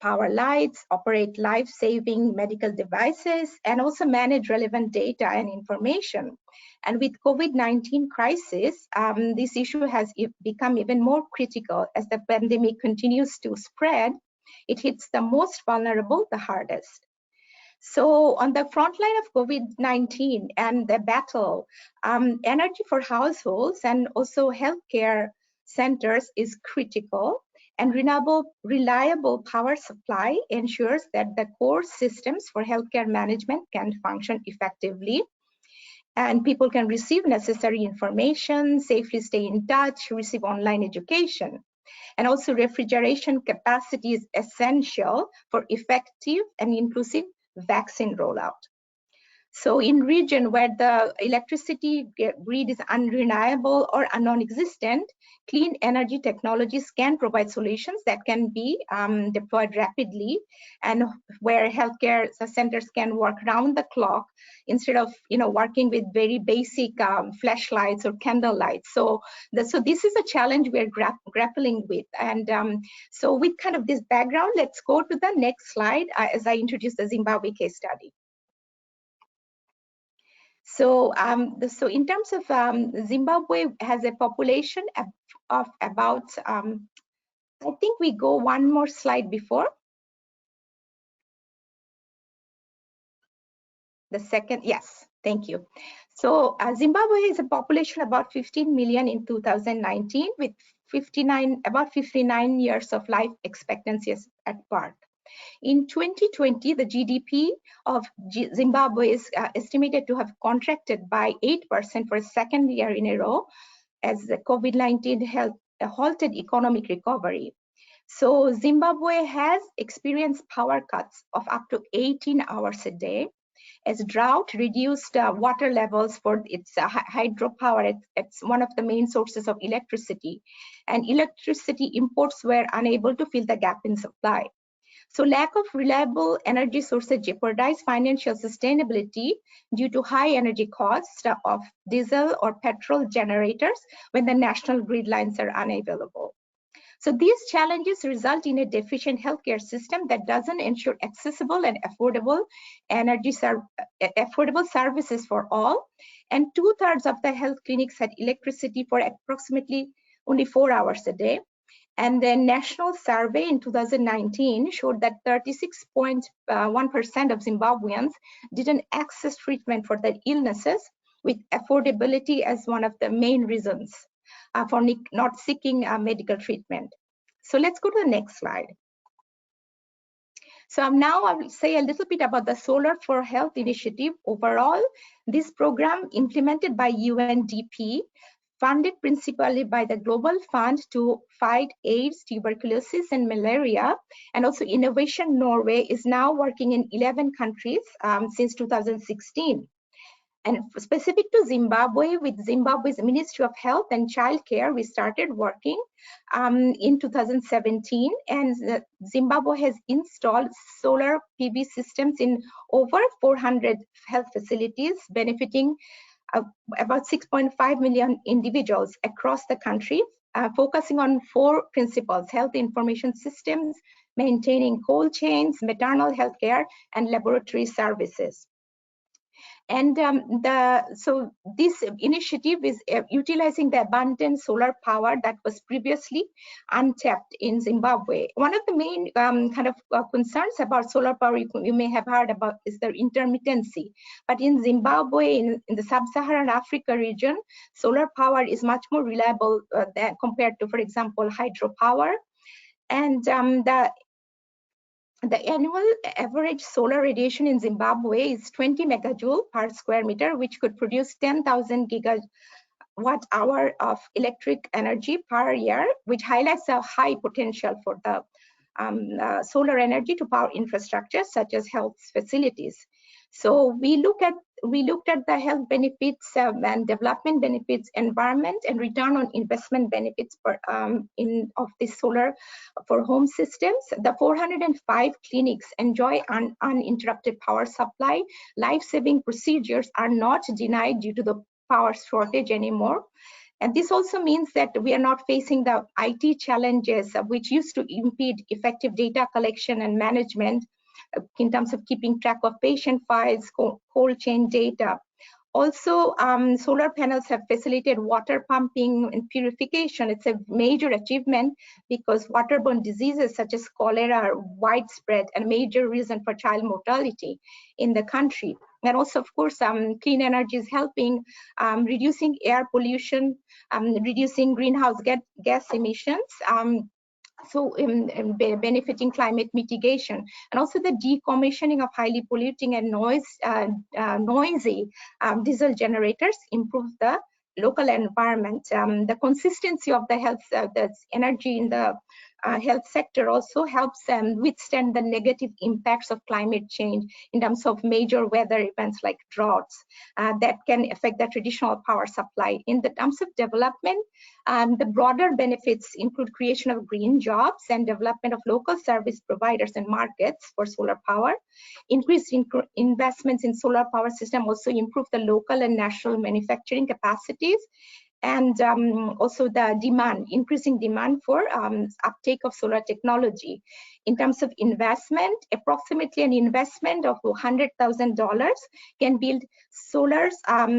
power lights, operate life-saving medical devices, and also manage relevant data and information. And with COVID-19 crisis, this issue has become even more critical as the pandemic continues to spread. It hits the most vulnerable the hardest. So on the front line of COVID-19 and the battle, energy for households and also healthcare centers is critical, and reliable power supply ensures that the core systems for healthcare management can function effectively, and people can receive necessary information, safely stay in touch, receive online education. And also refrigeration capacity is essential for effective and inclusive vaccine rollout. So in region where the electricity grid is unreliable or non-existent, clean energy technologies can provide solutions that can be deployed rapidly, and where healthcare centers can work round the clock instead of working with very basic flashlights or candle lights. So this is a challenge we're grappling with. And so with kind of this background, let's go to the next slide as I introduce the Zimbabwe case study. So, so in terms of Zimbabwe has a population of about, I think we go one more slide before. The second, yes, thank you. So Zimbabwe has a population about 15 million in 2019 with about 59 years of life expectancy at birth. In 2020, the GDP of Zimbabwe is estimated to have contracted by 8% for a second year in a row as the COVID-19 halted economic recovery. So Zimbabwe has experienced power cuts of up to 18 hours a day as drought reduced water levels for its hydropower. It's one of the main sources of electricity, and electricity imports were unable to fill the gap in supply. So lack of reliable energy sources jeopardize financial sustainability due to high energy costs of diesel or petrol generators when the national grid lines are unavailable. So these challenges result in a deficient healthcare system that doesn't ensure accessible and affordable services for all. And 2/3 of the health clinics had electricity for approximately only 4 hours a day. And the national survey in 2019 showed that 36.1% of Zimbabweans didn't access treatment for their illnesses, with affordability as one of the main reasons for not seeking medical treatment. So let's go to the next slide. So now I will say a little bit about the Solar for Health initiative. Overall, this program implemented by UNDP, funded principally by the Global Fund to fight AIDS, tuberculosis, and malaria, and also Innovation Norway, is now working in 11 countries since 2016. And specific to Zimbabwe, with Zimbabwe's Ministry of Health and Childcare, we started working in 2017, and Zimbabwe has installed solar PV systems in over 400 health facilities, benefiting about 6.5 million individuals across the country, focusing on 4 principles: health information systems, maintaining cold chains, maternal health care, and laboratory services. And so this initiative is utilizing the abundant solar power that was previously untapped in Zimbabwe. One of the main concerns about solar power you may have heard about is the intermittency. But in Zimbabwe, in the sub-Saharan Africa region, solar power is much more reliable than compared to, for example, hydropower. And the annual average solar radiation in Zimbabwe is 20 megajoule per square meter, which could produce 10,000 gigawatt hour of electric energy per year, which highlights a high potential for the solar energy to power infrastructure such as health facilities. So we looked at the health benefits and development benefits, environment, and return on investment benefits of this solar for home systems. The 405 clinics enjoy uninterrupted power supply. Life-saving procedures are not denied due to the power shortage anymore. And this also means that we are not facing the IT challenges which used to impede effective data collection and management in terms of keeping track of patient files, cold chain data. Also, solar panels have facilitated water pumping and purification. It's a major achievement because waterborne diseases such as cholera are widespread and a major reason for child mortality in the country. And also, of course, clean energy is helping reducing air pollution, reducing greenhouse gas emissions, benefiting climate mitigation, and also the decommissioning of highly polluting and noisy diesel generators improves the local environment. The consistency of the health, the energy in the health sector also helps withstand the negative impacts of climate change in terms of major weather events like droughts that can affect the traditional power supply. In the terms of development, the broader benefits include creation of green jobs and development of local service providers and markets for solar power. Increased investments in solar power system also improve the local and national manufacturing capacities, and also the demand, increasing demand for uptake of solar technology. In terms of investment, approximately an investment of $100,000 can build solar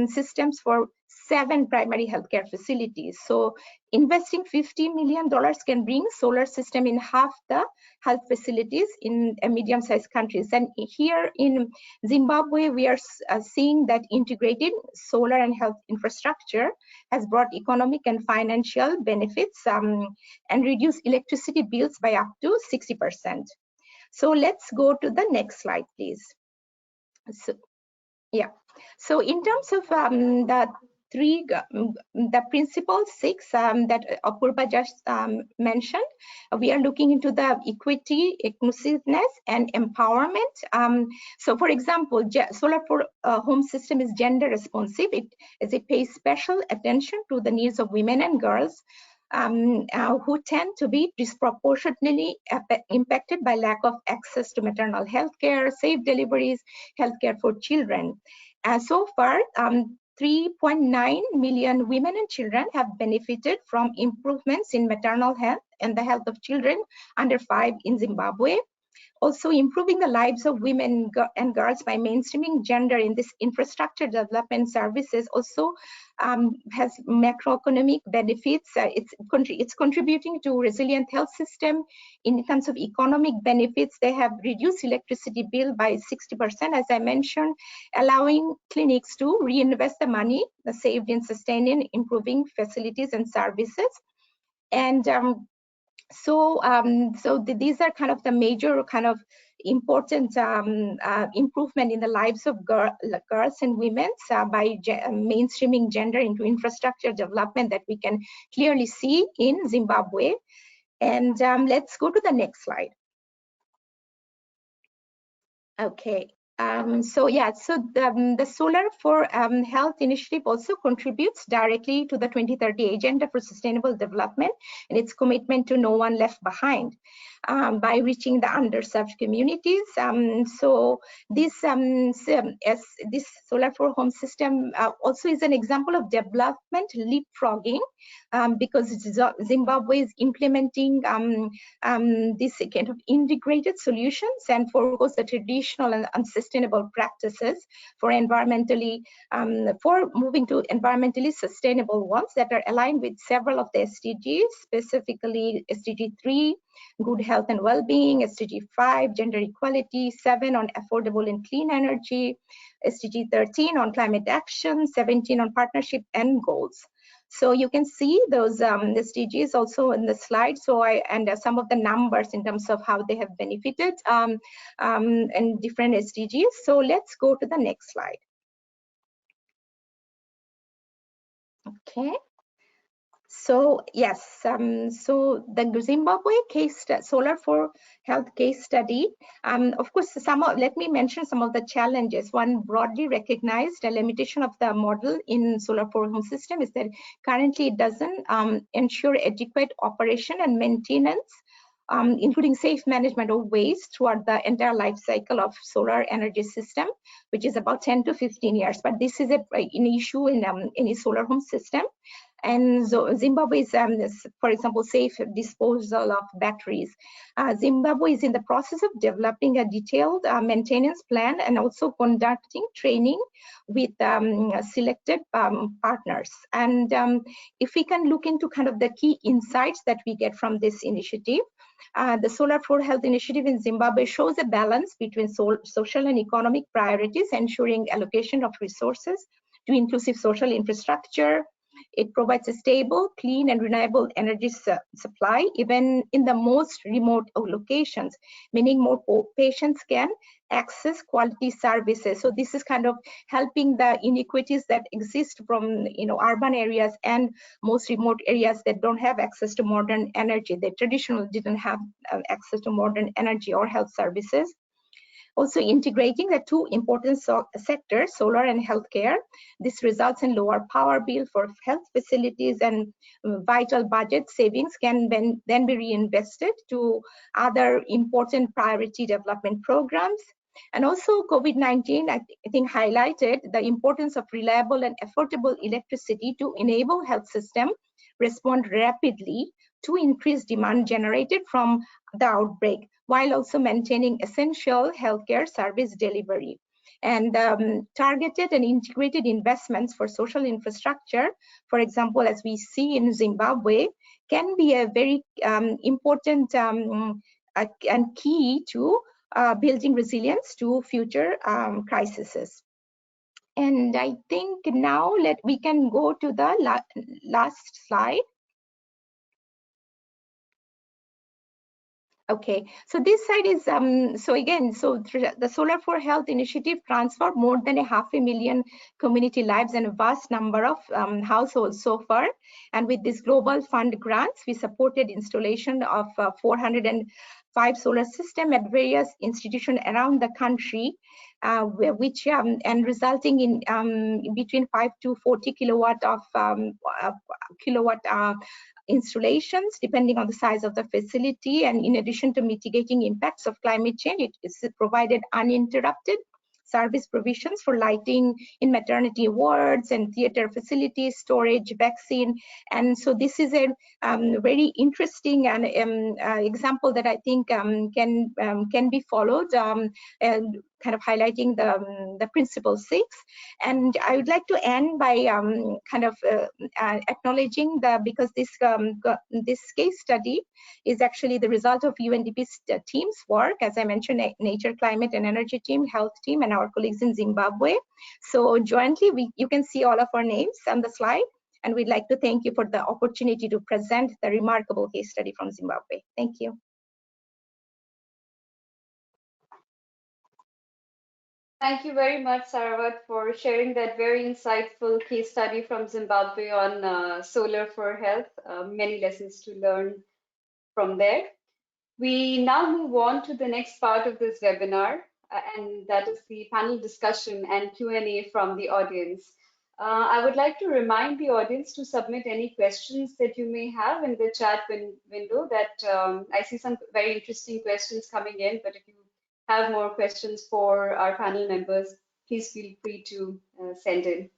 systems for 7 primary healthcare facilities. So investing $50 million can bring solar system in half the health facilities in medium-sized countries. And here in Zimbabwe, we are seeing that integrated solar and health infrastructure has brought economic and financial benefits and reduced electricity bills by up to 60%. So let's go to the next slide, please. So, yeah. So in terms of the principle 6 that Apurva just mentioned, we are looking into the equity, inclusiveness, and empowerment. So for example, solar for home system is gender responsive. It pays special attention to the needs of women and girls who tend to be disproportionately impacted by lack of access to maternal health care, safe deliveries, healthcare for children. So far, 3.9 million women and children have benefited from improvements in maternal health and the health of children under 5 in Zimbabwe. Also, improving the lives of women and girls by mainstreaming gender in this infrastructure development services also has macroeconomic benefits. It's contributing to resilient health system. In terms of economic benefits, they have reduced electricity bill by 60%, as I mentioned, allowing clinics to reinvest the money saved in sustaining, improving facilities and services. And so these are kind of the major kind of important improvement in the lives of girls and women by mainstreaming gender into infrastructure development that we can clearly see in Zimbabwe. And let's go to the next slide. Okay. So the Solar for Health initiative also contributes directly to the 2030 Agenda for Sustainable Development and its commitment to no one left behind by reaching the underserved communities. So this Solar for Home system also is an example of development leapfrogging because Zimbabwe is implementing this kind of integrated solutions and foregoes the traditional and unsustainable practices for moving to environmentally sustainable ones that are aligned with several of the SDGs, specifically SDG 3, good health and well-being, SDG 5, gender equality, 7 on affordable and clean energy, SDG 13 on climate action, 17 on partnership and goals. So you can see those SDGs also in the slide. So some of the numbers in terms of how they have benefited and different SDGs. So let's go to the next slide. Okay. So yes, so the Zimbabwe Solar for Health case study. Of course, let me mention some of the challenges. One broadly recognized limitation of the model in Solar for Home system is that currently it doesn't ensure adequate operation and maintenance, including safe management of waste throughout the entire life cycle of solar energy system, which is about 10 to 15 years. But this is an issue in any solar home system. And so Zimbabwe is, for example, safe disposal of batteries. Zimbabwe is in the process of developing a detailed maintenance plan and also conducting training with selected partners. And if we can look into kind of the key insights that we get from this initiative, the Solar for Health initiative in Zimbabwe shows a balance between social and economic priorities, ensuring allocation of resources to inclusive social infrastructure, It provides a stable, clean, and reliable energy supply, even in the most remote locations, meaning more patients can access quality services. So this is kind of helping the inequities that exist from urban areas and most remote areas that don't have access to modern energy. They traditionally didn't have access to modern energy or health services. Also integrating the two important sectors, solar and healthcare. This results in lower power bill for health facilities, and vital budget savings can then be reinvested to other important priority development programs. And also COVID-19, I think, highlighted the importance of reliable and affordable electricity to enable health system respond rapidly to increased demand generated from the outbreak, while also maintaining essential healthcare service delivery. And targeted and integrated investments for social infrastructure, for example, as we see in Zimbabwe, can be a very important and key to building resilience to future crises. And I think now we can go to the last slide. Okay, so this side is the Solar for Health initiative transformed more than 500,000 community lives and a vast number of households so far. And with this global fund grants, we supported installation of 405 solar system at various institutions around the country, which and resulting in between 5 to 40 kilowatt of installations, depending on the size of the facility. And in addition to mitigating impacts of climate change, it is provided uninterrupted service provisions for lighting in maternity wards and theater facilities, storage, vaccine. And so this is a very interesting and example that I think can be followed, and kind of highlighting the principle 6. And I would like to end by acknowledging because this case study is actually the result of UNDP's team's work, as I mentioned, nature, climate, and energy team, health team, and our colleagues in Zimbabwe. So jointly, you can see all of our names on the slide, and we'd like to thank you for the opportunity to present the remarkable case study from Zimbabwe. Thank you. Thank you very much, Sarwat, for sharing that very insightful case study from Zimbabwe on solar for health. Many lessons to learn from there. We now move on to the next part of this webinar, and that is the panel discussion and Q&A from the audience. I would like to remind the audience to submit any questions that you may have in the chat window. That I see some very interesting questions coming in, but if you have more questions for our panel members, please feel free to send in.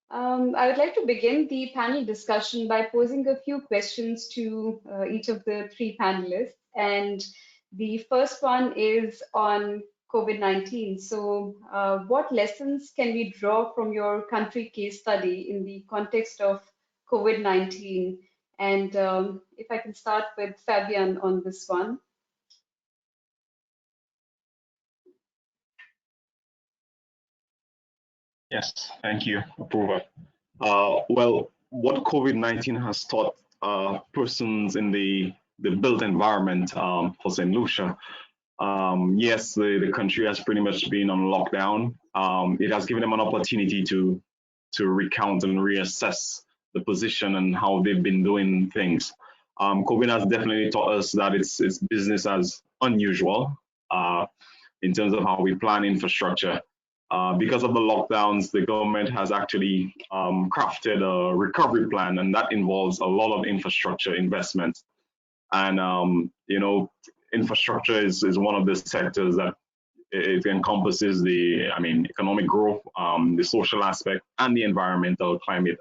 I would like to begin the panel discussion by posing a few questions to each of the three panelists. And the first one is on COVID-19. So what lessons can we draw from your country case study in the context of COVID-19? And if I can start with Fabian on this one. Yes, thank you, Apurva. Well, what COVID-19 has taught persons in the built environment for St. Lucia, yes, the country has pretty much been on lockdown. It has given them an opportunity to recount and reassess the position and how they've been doing things. COVID has definitely taught us that it's business as unusual in terms of how we plan infrastructure. Because of the lockdowns, the government has actually crafted a recovery plan, and that involves a lot of infrastructure investment. And infrastructure is one of the sectors that it encompasses the, economic growth, the social aspect, and the environmental climate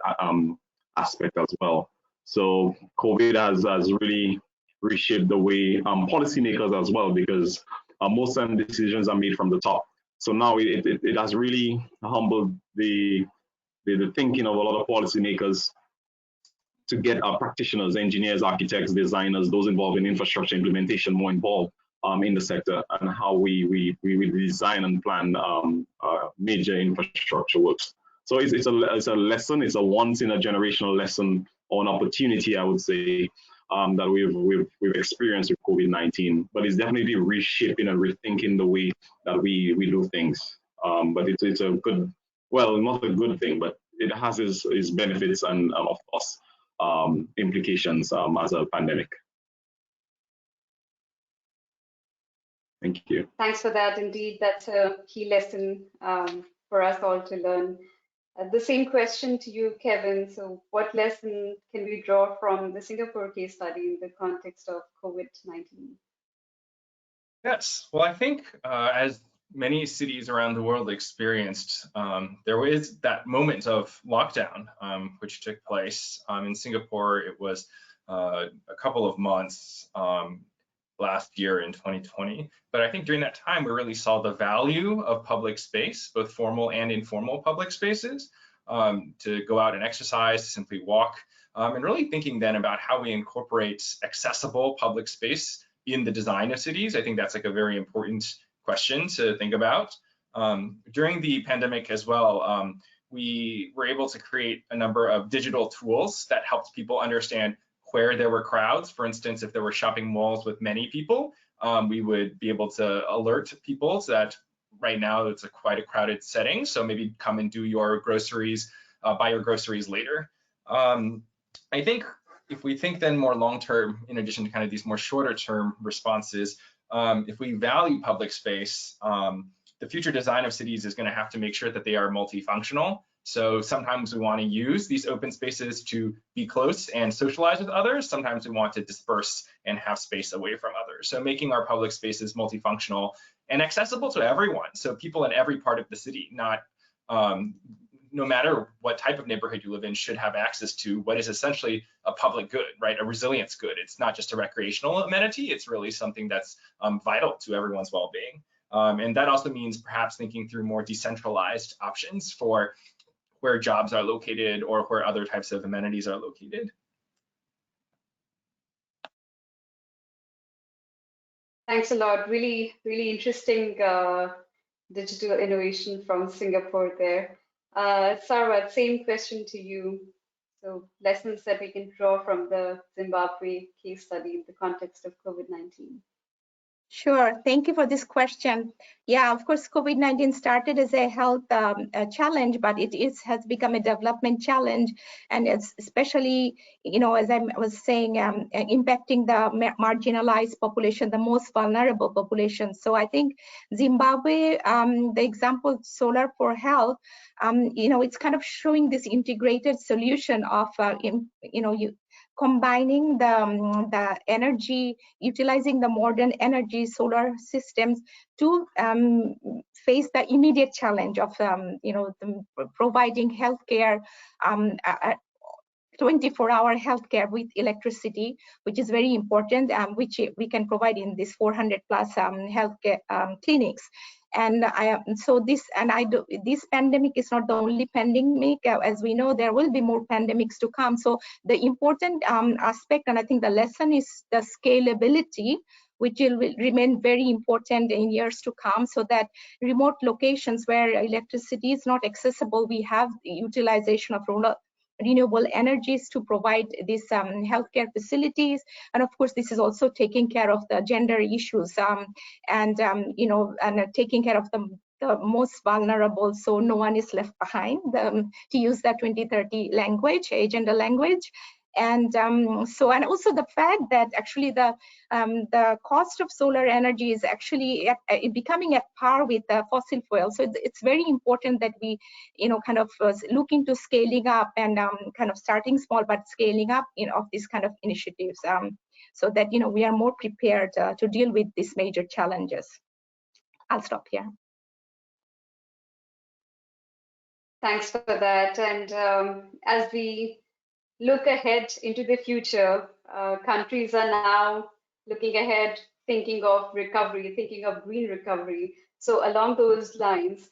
aspect as well. So COVID has really reshaped the way policymakers as well, because most of the decisions are made from the top. So now it has really humbled the thinking of a lot of policymakers to get our practitioners, engineers, architects, designers, those involved in infrastructure implementation more involved in the sector, and how we design and plan major infrastructure works. So it's a lesson. It's a once in a generational lesson or an opportunity, I would say, that we've experienced with COVID-19. But it's definitely reshaping and rethinking the way that we do things. But it's a good, well, not a good thing, but it has its benefits and of course implications as a pandemic. Thank you. Thanks for that. Indeed, that's a key lesson for us all to learn. The same question to you, Kevin. So what lesson can we draw from the Singapore case study in the context of COVID-19? Yes, well, I think as many cities around the world experienced, there was that moment of lockdown, which took place. In Singapore, it was a couple of months last year in 2020. But I think during that time, we really saw the value of public space, both formal and informal public spaces, to go out and exercise, to simply walk, and really thinking then about how we incorporate accessible public space in the design of cities. I think that's like a very important question to think about. During the pandemic as well, we were able to create a number of digital tools that helped people understand where there were crowds. For instance, if there were shopping malls with many people, we would be able to alert people that right now it's quite a crowded setting, so maybe come and do your groceries, buy your groceries later. I think if we think then more long-term, in addition to kind of these more shorter-term responses, if we value public space, the future design of cities is going to have to make sure that they are multifunctional. So sometimes we want to use these open spaces to be close and socialize with others. Sometimes we want to disperse and have space away from others. So making our public spaces multifunctional and accessible to everyone. So people in every part of the city, not no matter what type of neighborhood you live in, should have access to what is essentially a public good, right? A resilience good. It's not just a recreational amenity. It's really something that's vital to everyone's well-being. And that also means perhaps thinking through more decentralized options for where jobs are located or where other types of amenities are located. Thanks a lot. Really, really interesting digital innovation from Singapore there. Sarwat, same question to you. So lessons that we can draw from the Zimbabwe case study in the context of COVID-19. Sure, thank you for this question. Yeah, of course, COVID-19 started as a health challenge, but it has become a development challenge, and it's especially, you know, as I was saying, impacting the marginalized population, the most vulnerable population. So I think Zimbabwe, the example Solar for Health, you know, it's kind of showing this integrated solution of, combining the energy, utilizing the modern energy solar systems to face the immediate challenge of providing healthcare, 24-hour healthcare with electricity, which is very important, which we can provide in these 400+ healthcare clinics. And this pandemic is not the only pandemic. As we know, there will be more pandemics to come. So the important aspect, and I think the lesson, is the scalability, which will remain very important in years to come, so that remote locations where electricity is not accessible, we have the utilization of renewable energies to provide these healthcare facilities. And of course, this is also taking care of the gender issues and taking care of the most vulnerable, so no one is left behind, to use that 2030 language, agenda language. And and also the fact that actually the cost of solar energy is actually becoming at par with fossil fuel. So it's very important that we, kind of look into scaling up and kind of starting small but scaling up, of these kind of initiatives, so that we are more prepared to deal with these major challenges. I'll stop here. Thanks for that. And as we look ahead into the future, countries are now looking ahead, thinking of recovery, thinking of green recovery. So along those lines,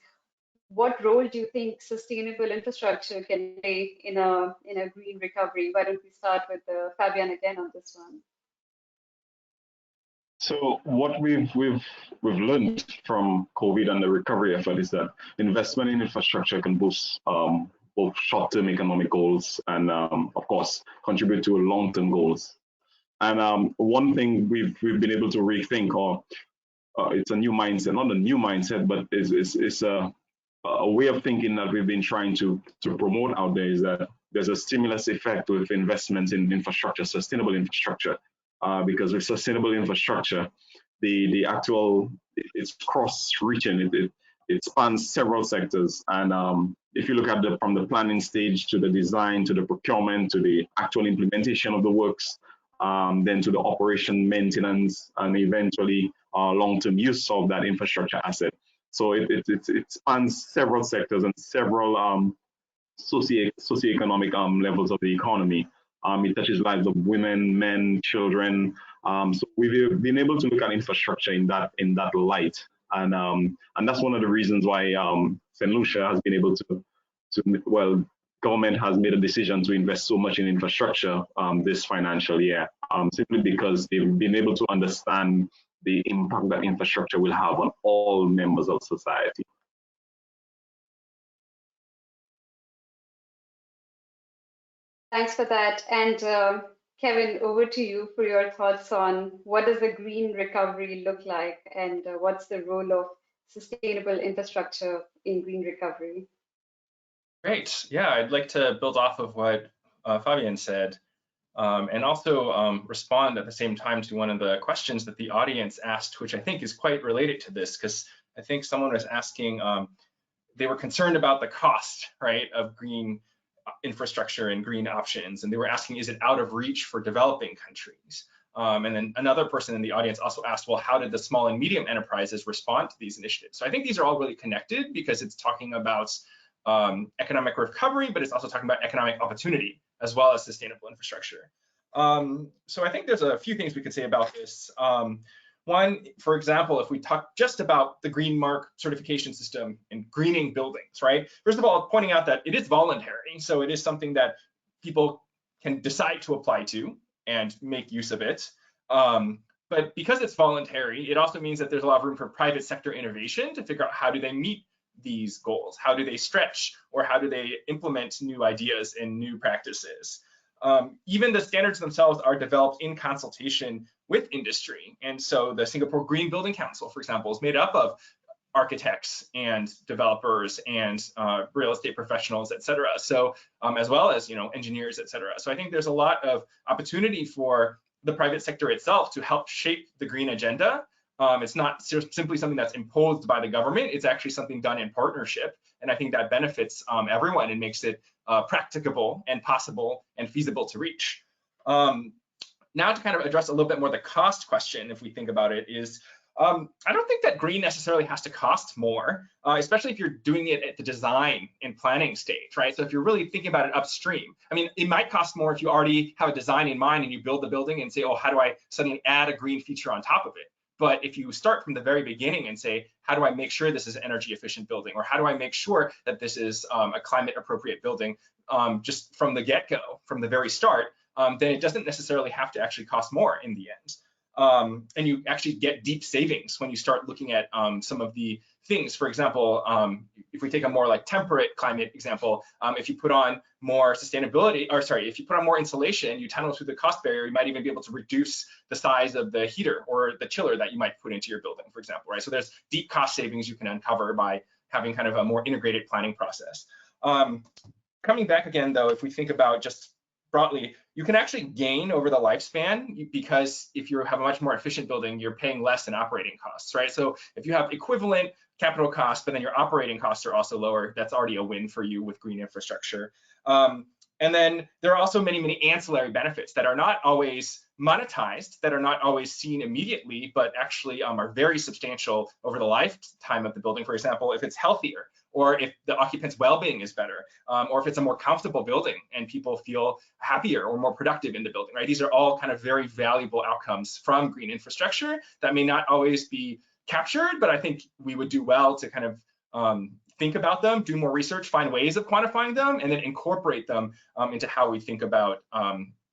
what role do you think sustainable infrastructure can play in a green recovery? Why don't we start with Fabian again on this one? So what we've learned from COVID and the recovery effort is that investment in infrastructure can boost both short-term economic goals and, of course, contribute to long-term goals. And one thing we've been able to rethink, or it's a new mindset, not a new mindset, but it's a way of thinking that we've been trying to promote out there, is that there's a stimulus effect with investments in infrastructure, sustainable infrastructure, because with sustainable infrastructure, the actual, it's cross-reaching, it spans several sectors. And if you look at from the planning stage to the design, to the procurement, to the actual implementation of the works, then to the operation, maintenance, and eventually long-term use of that infrastructure asset. So it spans several sectors and several socioeconomic levels of the economy. It touches lives of women, men, children. So we've been able to look at infrastructure in that light, and that's one of the reasons why St. Lucia has been able to government has made a decision to invest so much in infrastructure this financial year, simply because they've been able to understand the impact that infrastructure will have on all members of society. Thanks for that. And Kevin, over to you for your thoughts on what does a green recovery look like, and what's the role of sustainable infrastructure in green recovery? Great. Yeah, I'd like to build off of what Fabian said, and also respond at the same time to one of the questions that the audience asked, which I think is quite related to this, because I think someone was asking, they were concerned about the cost, right, of green infrastructure and green options, and they were asking, is it out of reach for developing countries? And then another person in the audience also asked, well, how did the small and medium enterprises respond to these initiatives? So I think these are all really connected, because it's talking about economic recovery, but it's also talking about economic opportunity as well as sustainable infrastructure. So I think there's a few things we could say about this. One, for example, if we talk just about the Green Mark certification system and greening buildings, right? First of all, pointing out that it is voluntary, so it is something that people can decide to apply to and make use of it. But because it's voluntary, it also means that there's a lot of room for private sector innovation to figure out how do they meet these goals, how do they stretch, or how do they implement new ideas and new practices. Even the standards themselves are developed in consultation with industry. And so the Singapore Green Building Council, for example, is made up of architects and developers and real estate professionals, et cetera. So as well as, engineers, et cetera. So I think there's a lot of opportunity for the private sector itself to help shape the green agenda. It's not simply something that's imposed by the government. It's actually something done in partnership. And I think that benefits everyone and makes it practicable and possible and feasible to reach. Now to kind of address a little bit more the cost question, if we think about it, is I don't think that green necessarily has to cost more, especially if you're doing it at the design and planning stage, right? So if you're really thinking about it upstream, I mean, it might cost more if you already have a design in mind and you build the building and say, oh, how do I suddenly add a green feature on top of it? But if you start from the very beginning and say, how do I make sure this is an energy efficient building? Or how do I make sure that this is a climate appropriate building just from the get-go, from the very start, then it doesn't necessarily have to actually cost more in the end. And you actually get deep savings when you start looking at some of the things. For example, if we take a more like temperate climate example, if you put on more sustainability, or sorry, if you put on more insulation, you tunnel through the cost barrier, you might even be able to reduce the size of the heater or the chiller that you might put into your building, for example, right? So there's deep cost savings you can uncover by having kind of a more integrated planning process. Coming back again, though, if we think about just broadly, you can actually gain over the lifespan, because if you have a much more efficient building, you're paying less in operating costs, right? So if you have equivalent capital costs, but then your operating costs are also lower, that's already a win for you with green infrastructure. And then there are also many, many ancillary benefits that are not always monetized, that are not always seen immediately, but actually are very substantial over the lifetime of the building. For example, if it's healthier, or if the occupant's well-being is better, or if it's a more comfortable building and people feel happier or more productive in the building, right? These are all kind of very valuable outcomes from green infrastructure that may not always be captured, but I think we would do well to kind of think about them, do more research, find ways of quantifying them, and then incorporate them into how we think about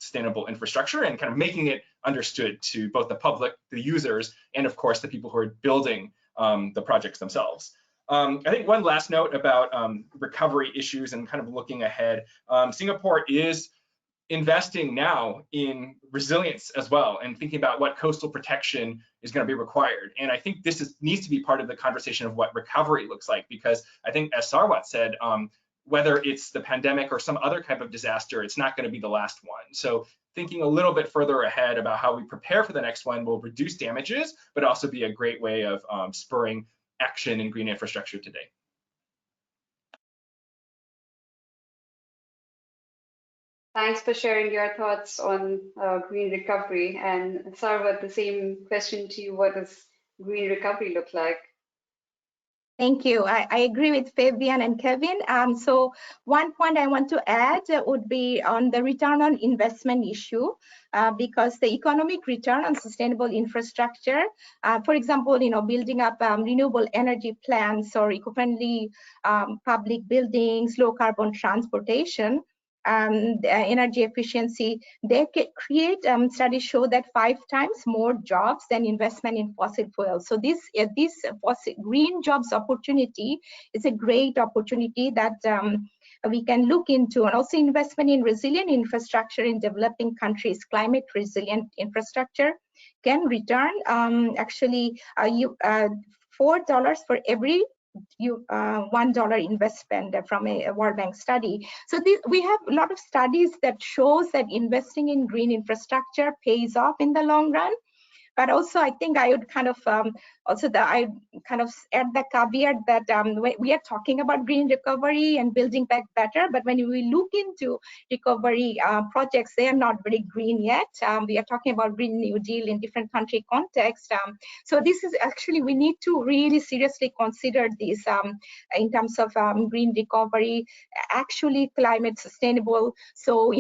sustainable infrastructure and kind of making it understood to both the public, the users, and of course the people who are building the projects themselves. I think one last note about recovery issues and kind of looking ahead. Singapore is investing now in resilience as well and thinking about what coastal protection is going to be required. And I think this needs to be part of the conversation of what recovery looks like, because I think, as Sarwat said, whether it's the pandemic or some other type of disaster, it's not going to be the last one. So thinking a little bit further ahead about how we prepare for the next one will reduce damages, but also be a great way of spurring action in green infrastructure today. Thanks for sharing your thoughts on green recovery. And Sarva, the same question to you. What does green recovery look like? Thank you. I agree with Fabian and Kevin. So one point I want to add would be on the return on investment issue, because the economic return on sustainable infrastructure, for example, building up renewable energy plants or eco-friendly public buildings, low carbon transportation, energy efficiency, they create studies show that 5 times more jobs than investment in fossil fuels. So this green jobs opportunity is a great opportunity that we can look into, and also investment in resilient infrastructure in developing countries. Climate resilient infrastructure can return actually $4 for every $1 investment from a World Bank study. So we have a lot of studies that shows that investing in green infrastructure pays off in the long run. But also, I think I would kind of add the caveat that we are talking about green recovery and building back better, but when we look into recovery projects, they are not very green yet. We are talking about Green New Deal in different country contexts. So this is actually, we need to really seriously consider this in terms of green recovery, actually climate sustainable. So,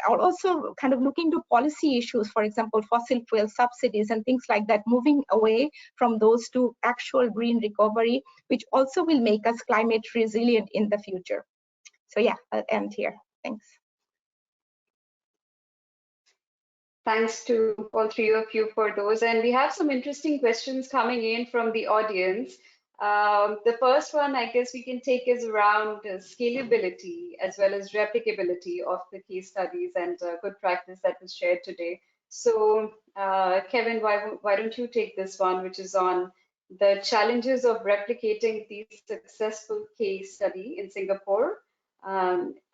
also kind of looking to policy issues, for example, fossil fuel subsidies and things like that, moving away from those to actual green recovery, which also will make us climate resilient in the future. So yeah, I'll end here. Thanks. Thanks to all 3 of you for those. And we have some interesting questions coming in from the audience. The first one, I guess we can take, is around scalability as well as replicability of the case studies and good practice that was shared today. So Kevin, why don't you take this one, which is on the challenges of replicating the successful case study in Singapore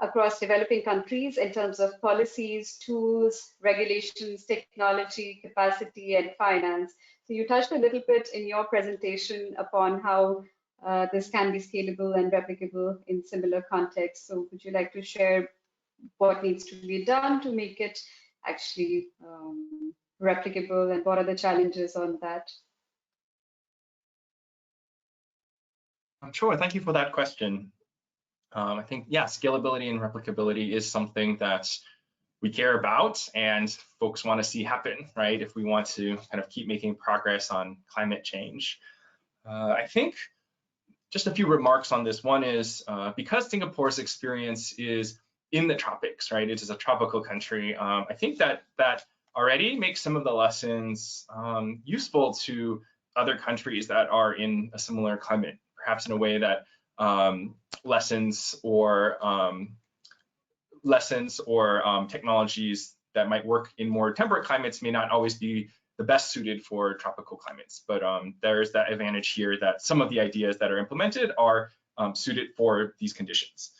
across developing countries in terms of policies, tools, regulations, technology, capacity, and finance. So you touched a little bit in your presentation upon how this can be scalable and replicable in similar contexts. So would you like to share what needs to be done to make it actually replicable, and what are the challenges on that? Sure, thank you for that question. I think, yeah, scalability and replicability is something that we care about and folks want to see happen, right? If we want to kind of keep making progress on climate change. I think just a few remarks on this. One is because Singapore's experience is in the tropics, right? It is a tropical country. I think that already makes some of the lessons useful to other countries that are in a similar climate, perhaps in a way that lessons or technologies that might work in more temperate climates may not always be the best suited for tropical climates. But there's that advantage here that some of the ideas that are implemented are suited for these conditions.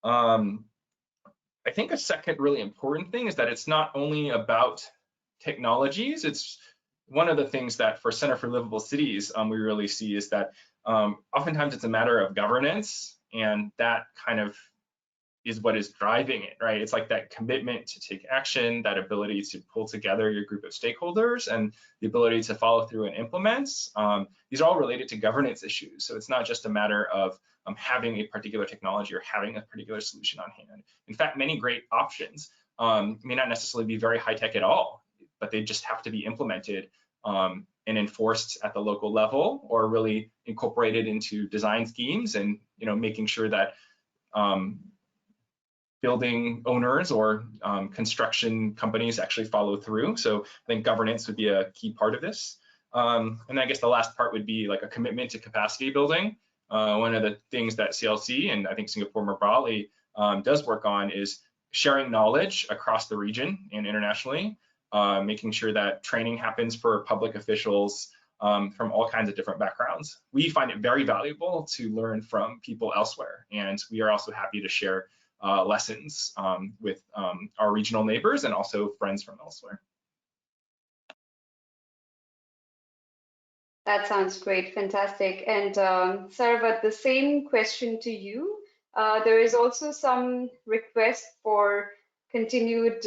I think a second really important thing is that it's not only about technologies. It's one of the things that for Center for Livable Cities, we really see is that oftentimes it's a matter of governance, and that kind of is what is driving it, right? It's like that commitment to take action, that ability to pull together your group of stakeholders, and the ability to follow through and implement. These are all related to governance issues. So it's not just a matter of having a particular technology or having a particular solution on hand. In fact, many great options may not necessarily be very high tech at all, but they just have to be implemented and enforced at the local level, or really incorporated into design schemes, and making sure that building owners or construction companies actually follow through. So I think governance would be a key part of this. And I guess the last part would be like a commitment to capacity building. One of the things that CLC and I think Singapore more broadly does work on is sharing knowledge across the region and internationally, making sure that training happens for public officials from all kinds of different backgrounds. We find it very valuable to learn from people elsewhere, and we are also happy to share lessons with our regional neighbors and also friends from elsewhere. That sounds great, fantastic. And Sarva, the same question to you. There is also some request for continued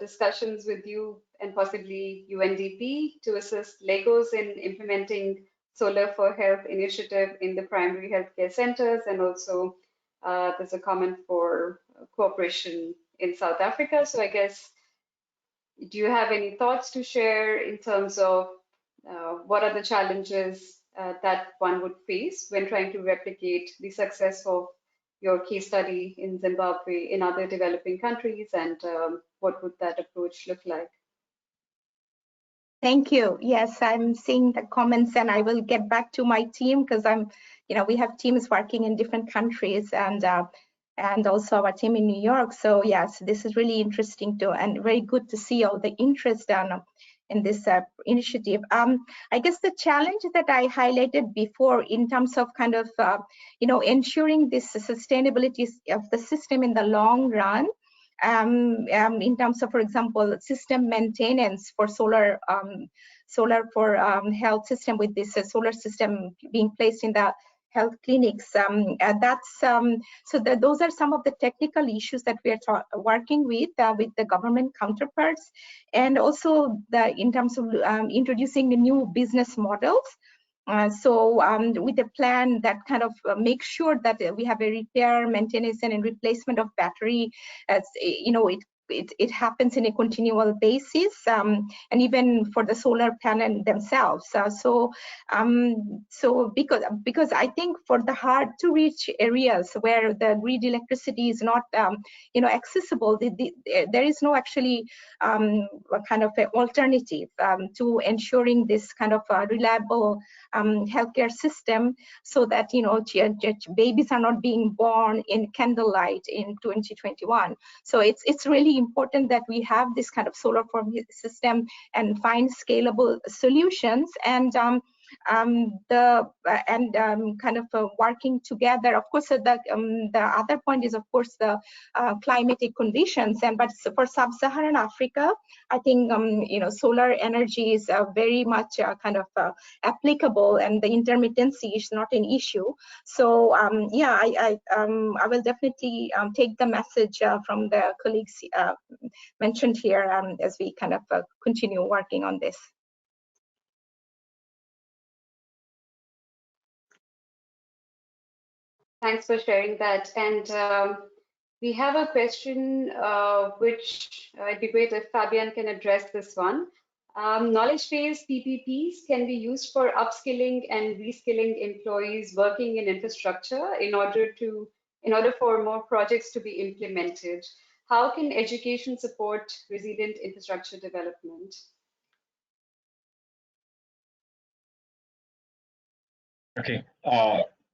discussions with you and possibly UNDP to assist Lagos in implementing Solar for Health initiative in the primary healthcare centers. And also there's a comment for cooperation in South Africa. So I guess, do you have any thoughts to share in terms of what are the challenges that one would face when trying to replicate the success of your case study in Zimbabwe in other developing countries, and what would that approach look like? Thank you. Yes, I'm seeing the comments, and I will get back to my team because we have teams working in different countries, and also our team in New York. So yes, this is really interesting too, and very good to see all the interest in this initiative. I guess the challenge that I highlighted before in terms of kind of ensuring this sustainability of the system in the long run, in terms of, for example, system maintenance for solar for health system, with this solar system being placed in the health clinics. Those are some of the technical issues that we are working with the government counterparts, and also in terms of introducing the new business models. With a plan that kind of makes sure that we have a repair, maintenance, and replacement of battery, it happens in a continual basis, and even for the solar panel themselves. Because I think for the hard to reach areas where the grid electricity is not accessible, there is no actually kind of an alternative to ensuring this kind of reliable healthcare system, so that babies are not being born in candlelight in 2021. So it's really important that we have this kind of solar farm system and find scalable solutions, and kind of working together. Of course, the other point is, of course, the climatic conditions. But for sub-Saharan Africa, I think solar energy is very much kind of applicable, and the intermittency is not an issue. So yeah, I will definitely take the message from the colleagues mentioned here as we kind of continue working on this. Thanks for sharing that. And we have a question which it'd be great if Fabian can address this one. Knowledge-based PPPs can be used for upskilling and reskilling employees working in infrastructure in order for more projects to be implemented. How can education support resilient infrastructure development? Okay.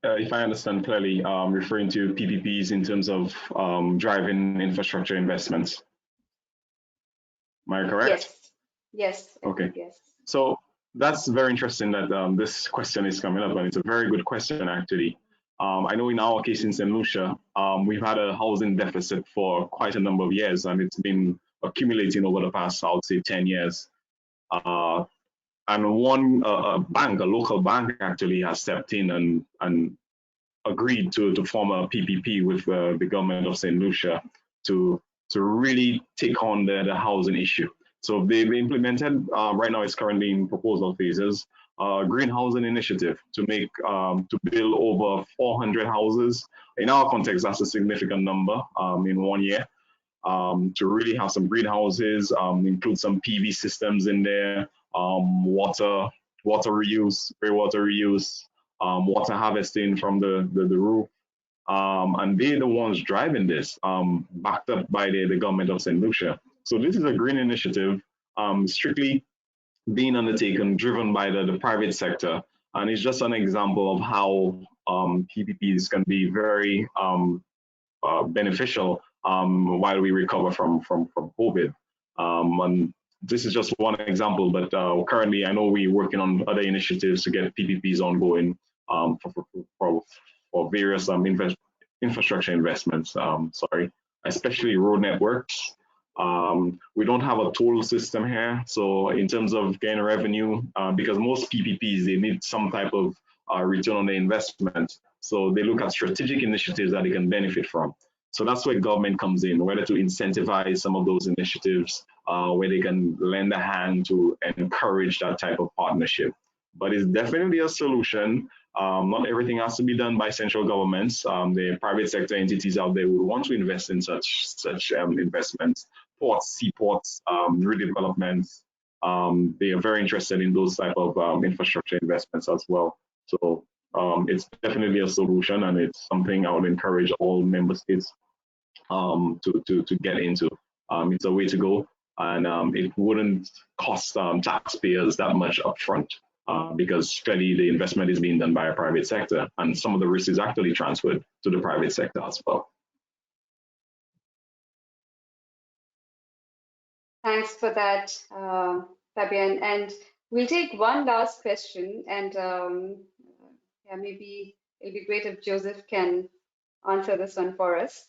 If I understand clearly, referring to PPPs in terms of driving infrastructure investments. Am I correct? Yes. Yes. Okay. Yes. So that's very interesting that this question is coming up, and it's a very good question actually. I know in our case in St. Lucia, we've had a housing deficit for quite a number of years, and it's been accumulating over the past, I would say, 10 years. And one bank, a local bank, actually has stepped in and agreed to form a PPP with the government of St. Lucia to really take on the housing issue. So they've implemented, right now it's currently in proposal phases, green housing initiative to build over 400 houses. In our context, that's a significant number in 1 year. To really have some greenhouses, include some PV systems in there, water reuse, rainwater reuse, water harvesting from the roof, and they're the ones driving this, backed up by the government of St. Lucia. So this is a green initiative, strictly being undertaken, driven by the private sector. And it's just an example of how PPPs can be very beneficial while we recover from COVID. And this is just one example, but currently I know we're working on other initiatives to get PPPs ongoing for various infrastructure investments, especially road networks. We don't have a toll system here. So in terms of getting revenue, because most PPPs, they need some type of return on the investment. So they look at strategic initiatives that they can benefit from. So that's where government comes in, whether to incentivize some of those initiatives, where they can lend a hand to encourage that type of partnership. But it's definitely a solution. Not everything has to be done by central governments. The private sector entities out there would want to invest in such investments, ports, seaports, redevelopments. They are very interested in those type of infrastructure investments as well. So it's definitely a solution, and it's something I would encourage all member states to get into. It's a way to go, and it wouldn't cost taxpayers that much upfront. Because steady the investment is being done by a private sector, and some of the risk is actually transferred to the private sector as well. Thanks for that, Fabian. And we'll take one last question, and yeah, maybe it'll be great if Joseph can answer this one for us.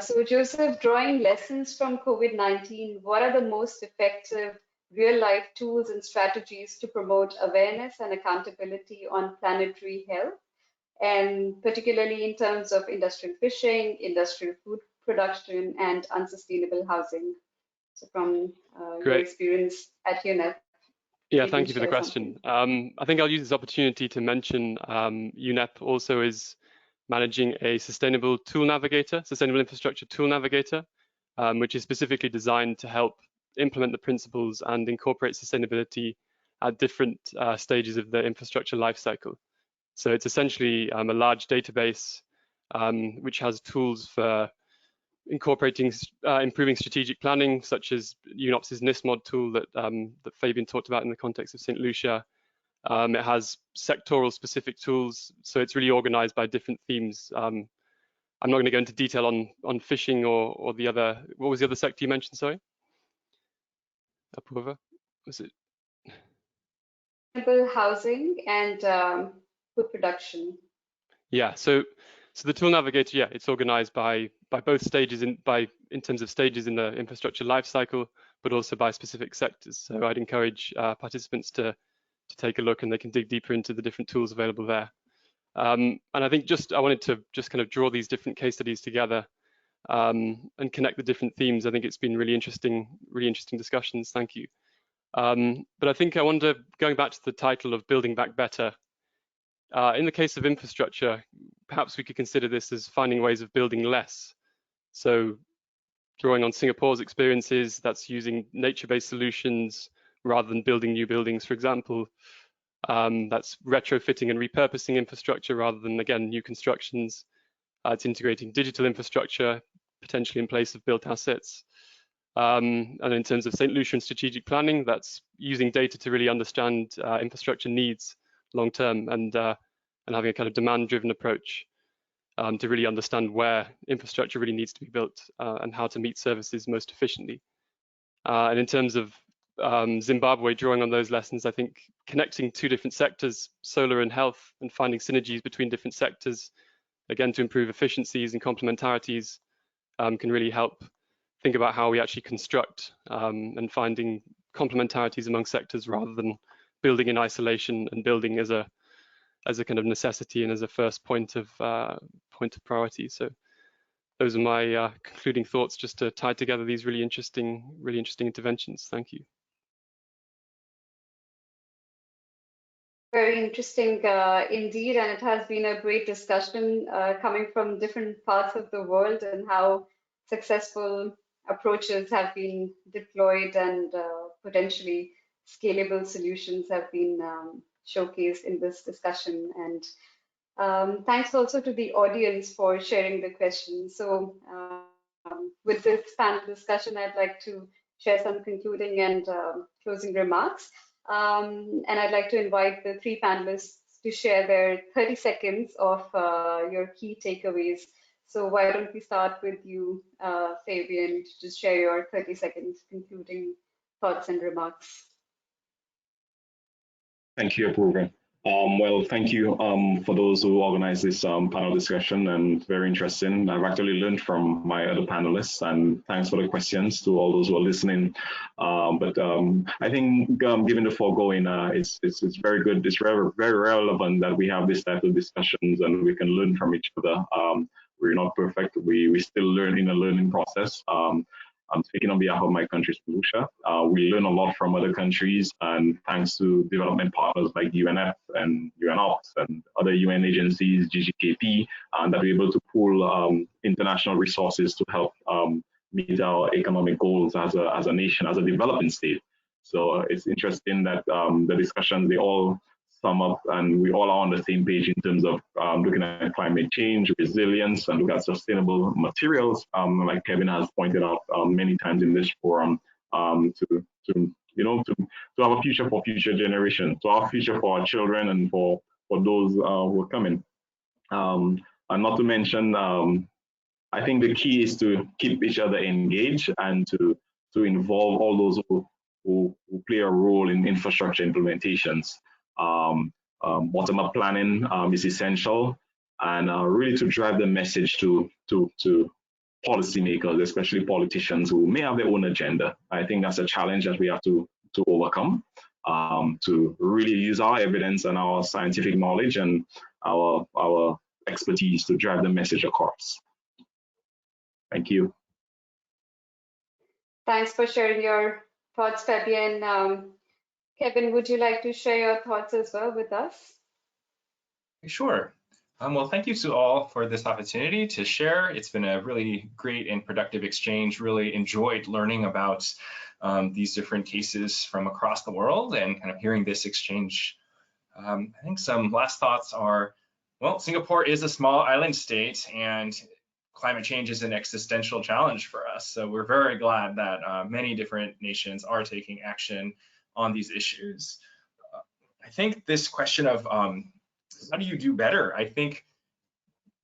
So Joseph, drawing lessons from COVID-19, what are the most effective real-life tools and strategies to promote awareness and accountability on planetary health, and particularly in terms of industrial fishing, industrial food production, and unsustainable housing? So from your experience at UNEP. Yeah, thank you for the question. I think I'll use this opportunity to mention UNEP also is managing a sustainable infrastructure tool navigator, which is specifically designed to help implement the principles and incorporate sustainability at different stages of the infrastructure lifecycle. So it's essentially a large database which has tools for incorporating improving strategic planning, such as UNOPS's NISMOD tool that Fabian talked about in the context of St. Lucia. It has sectoral specific tools, so it's really organized by different themes. I'm not going to go into detail on fishing or the other. What was the other sector you mentioned? Sorry. Was it housing and food production? Yeah, so the tool navigator, yeah, it's organized by both stages in terms of stages in the infrastructure life cycle, but also by specific sectors. So I'd encourage participants to take a look, and they can dig deeper into the different tools available there. And I think I wanted to just kind of draw these different case studies together and connect the different themes. I think it's been really interesting discussions. Thank you. But I think I wonder, going back to the title of Building Back Better, in the case of infrastructure, perhaps we could consider this as finding ways of building less. So drawing on Singapore's experiences, that's using nature-based solutions rather than building new buildings, for example. That's retrofitting and repurposing infrastructure rather than, again, new constructions. It's integrating digital infrastructure, potentially in place of built assets. And in terms of St. Lucia and strategic planning, that's using data to really understand infrastructure needs long term, and having a kind of demand-driven approach to really understand where infrastructure really needs to be built and how to meet services most efficiently. And in terms of Zimbabwe, drawing on those lessons, I think connecting two different sectors, solar and health, and finding synergies between different sectors, again, to improve efficiencies and complementarities, can really help think about how we actually construct and finding complementarities among sectors rather than building in isolation and building as a kind of necessity and as a first point of priority. So those are my concluding thoughts, just to tie together these really interesting interventions. Thank you. Very interesting indeed, and it has been a great discussion coming from different parts of the world and how successful approaches have been deployed and potentially scalable solutions have been showcased in this discussion. And Thanks also to the audience for sharing the questions. So with this panel discussion, I'd like to share some concluding and closing remarks. And I'd like to invite the three panelists to share their 30 seconds of your key takeaways. So why don't we start with you, Fabian, to just share your 30 seconds concluding thoughts and remarks. Thank you, Apurva. Well, thank you for those who organized this panel discussion, and very interesting. I've actually learned from my other panelists, and thanks for the questions to all those who are listening. I think given the foregoing, it's very good. It's very relevant that we have this type of discussions and we can learn from each other. We're not perfect. We still learn in a learning process. I'm speaking on behalf of my country, Lucia. We learn a lot from other countries, and thanks to development partners like UNEP and UNOPS and other UN agencies, GGKP, that we're able to pool international resources to help meet our economic goals as a nation, as a developing state. So it's interesting that the discussions, they all sum up and we all are on the same page in terms of looking at climate change, resilience, and look at sustainable materials, like Kevin has pointed out many times in this forum, to have a future for future generations, to have a future for our children and for those who are coming. And not to mention, I think the key is to keep each other engaged and to involve all those who play a role in infrastructure implementations. Bottom-up planning is essential, and really to drive the message to policymakers, especially politicians who may have their own agenda. I think that's a challenge that we have to overcome, to really use our evidence and our scientific knowledge and our expertise to drive the message across. Thank you. Thanks for sharing your thoughts, Fabian. Kevin, would you like to share your thoughts as well with us? Sure. Well, thank you to all for this opportunity to share. It's been a really great and productive exchange. Really enjoyed learning about these different cases from across the world and kind of hearing this exchange. I think some last thoughts are, well, Singapore is a small island state and climate change is an existential challenge for us. So we're very glad that many different nations are taking action on these issues. I think this question of how do you do better? I think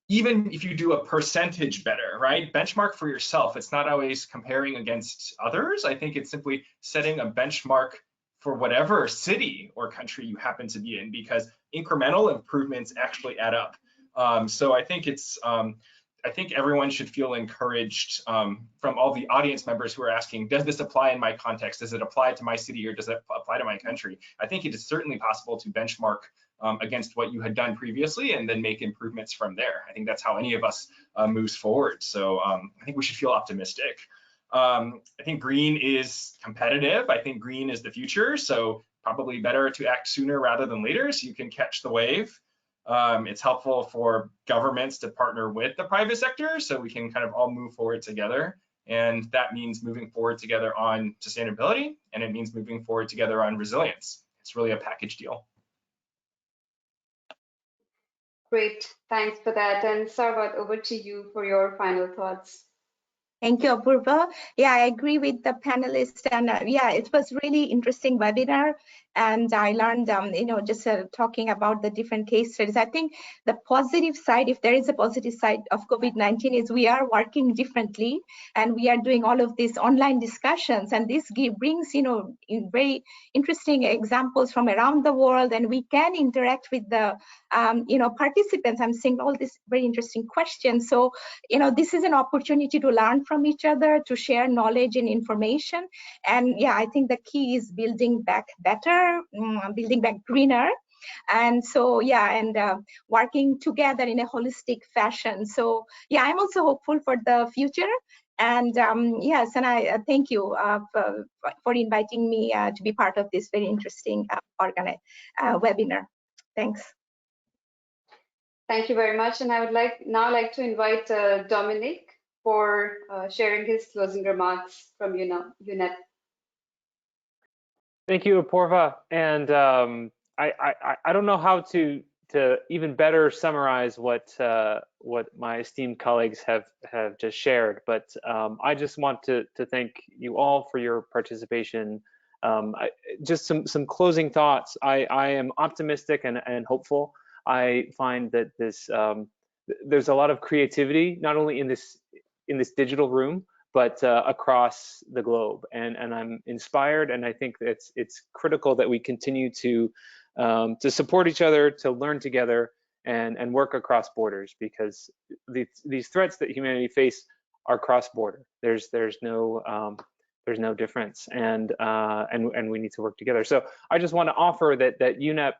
even if you do a percentage better, right? Benchmark for yourself. It's not always comparing against others. I think it's simply setting a benchmark for whatever city or country you happen to be in, because incremental improvements actually add up. So I think it's I think everyone should feel encouraged from all the audience members who are asking, does this apply in my context? Does it apply to my city or does it apply to my country? I think it is certainly possible to benchmark against what you had done previously and then make improvements from there. I think that's how any of us moves forward. So I think we should feel optimistic. I think green is competitive. I think green is the future. So probably better to act sooner rather than later so you can catch the wave. It's helpful for governments to partner with the private sector so we can kind of all move forward together. And that means moving forward together on sustainability, and it means moving forward together on resilience. It's really a package deal. Great, thanks for that. And Sarwat, over to you for your final thoughts. Thank you, Apurva. Yeah, I agree with the panelists, and yeah, it was really interesting webinar, and I learned, just talking about the different case studies. I think the positive side, if there is a positive side of COVID-19, is we are working differently, and we are doing all of these online discussions, and this brings, in very interesting examples from around the world, and we can interact with the, participants. I'm seeing all these very interesting questions. So, this is an opportunity to learn from each other, to share knowledge and information. And yeah, I think the key is building back better, building back greener. And so, yeah, and working together in a holistic fashion. So yeah, I'm also hopeful for the future. And yes, and I thank you for inviting me to be part of this very interesting webinar. Thanks. Thank you very much. And I would now like to invite Dominic for sharing his closing remarks from UNEP. Thank you, Apurva. And I don't know how to to even better summarize what my esteemed colleagues have just shared, but I just want to thank you all for your participation. Just some closing thoughts. I am optimistic and hopeful. I find that there's a lot of creativity, not only in this digital room, but across the globe, and I'm inspired, and I think it's critical that we continue to support each other, to learn together, and work across borders, because these threats that humanity face are cross-border. There's no difference, and we need to work together. So I just want to offer that UNEP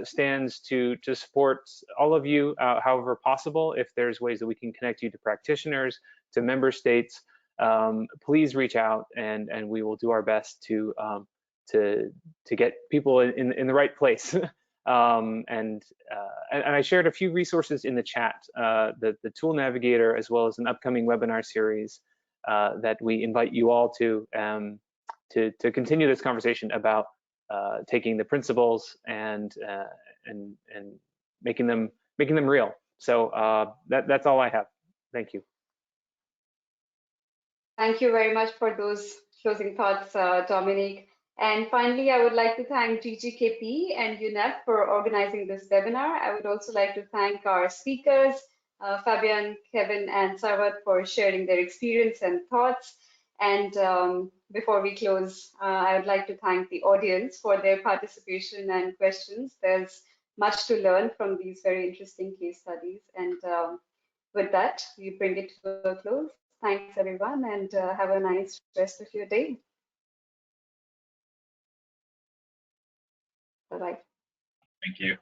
stands to support all of you however possible. If there's ways that we can connect you to practitioners, to member states, please reach out, and we will do our best to get people in the right place. And I shared a few resources in the chat, the tool navigator, as well as an upcoming webinar series that we invite you all to continue this conversation about taking the principles and making them real. So that's all I have. Thank you. Thank you very much for those closing thoughts, Dominic. And finally, I would like to thank GGKP and UNEP for organizing this webinar. I would also like to thank our speakers, Fabian, Kevin, and Sarwat, for sharing their experience and thoughts. And before we close, I would like to thank the audience for their participation and questions. There's much to learn from these very interesting case studies. And with that, we bring it to a close. Thanks, everyone, and have a nice rest of your day. Bye-bye. Thank you.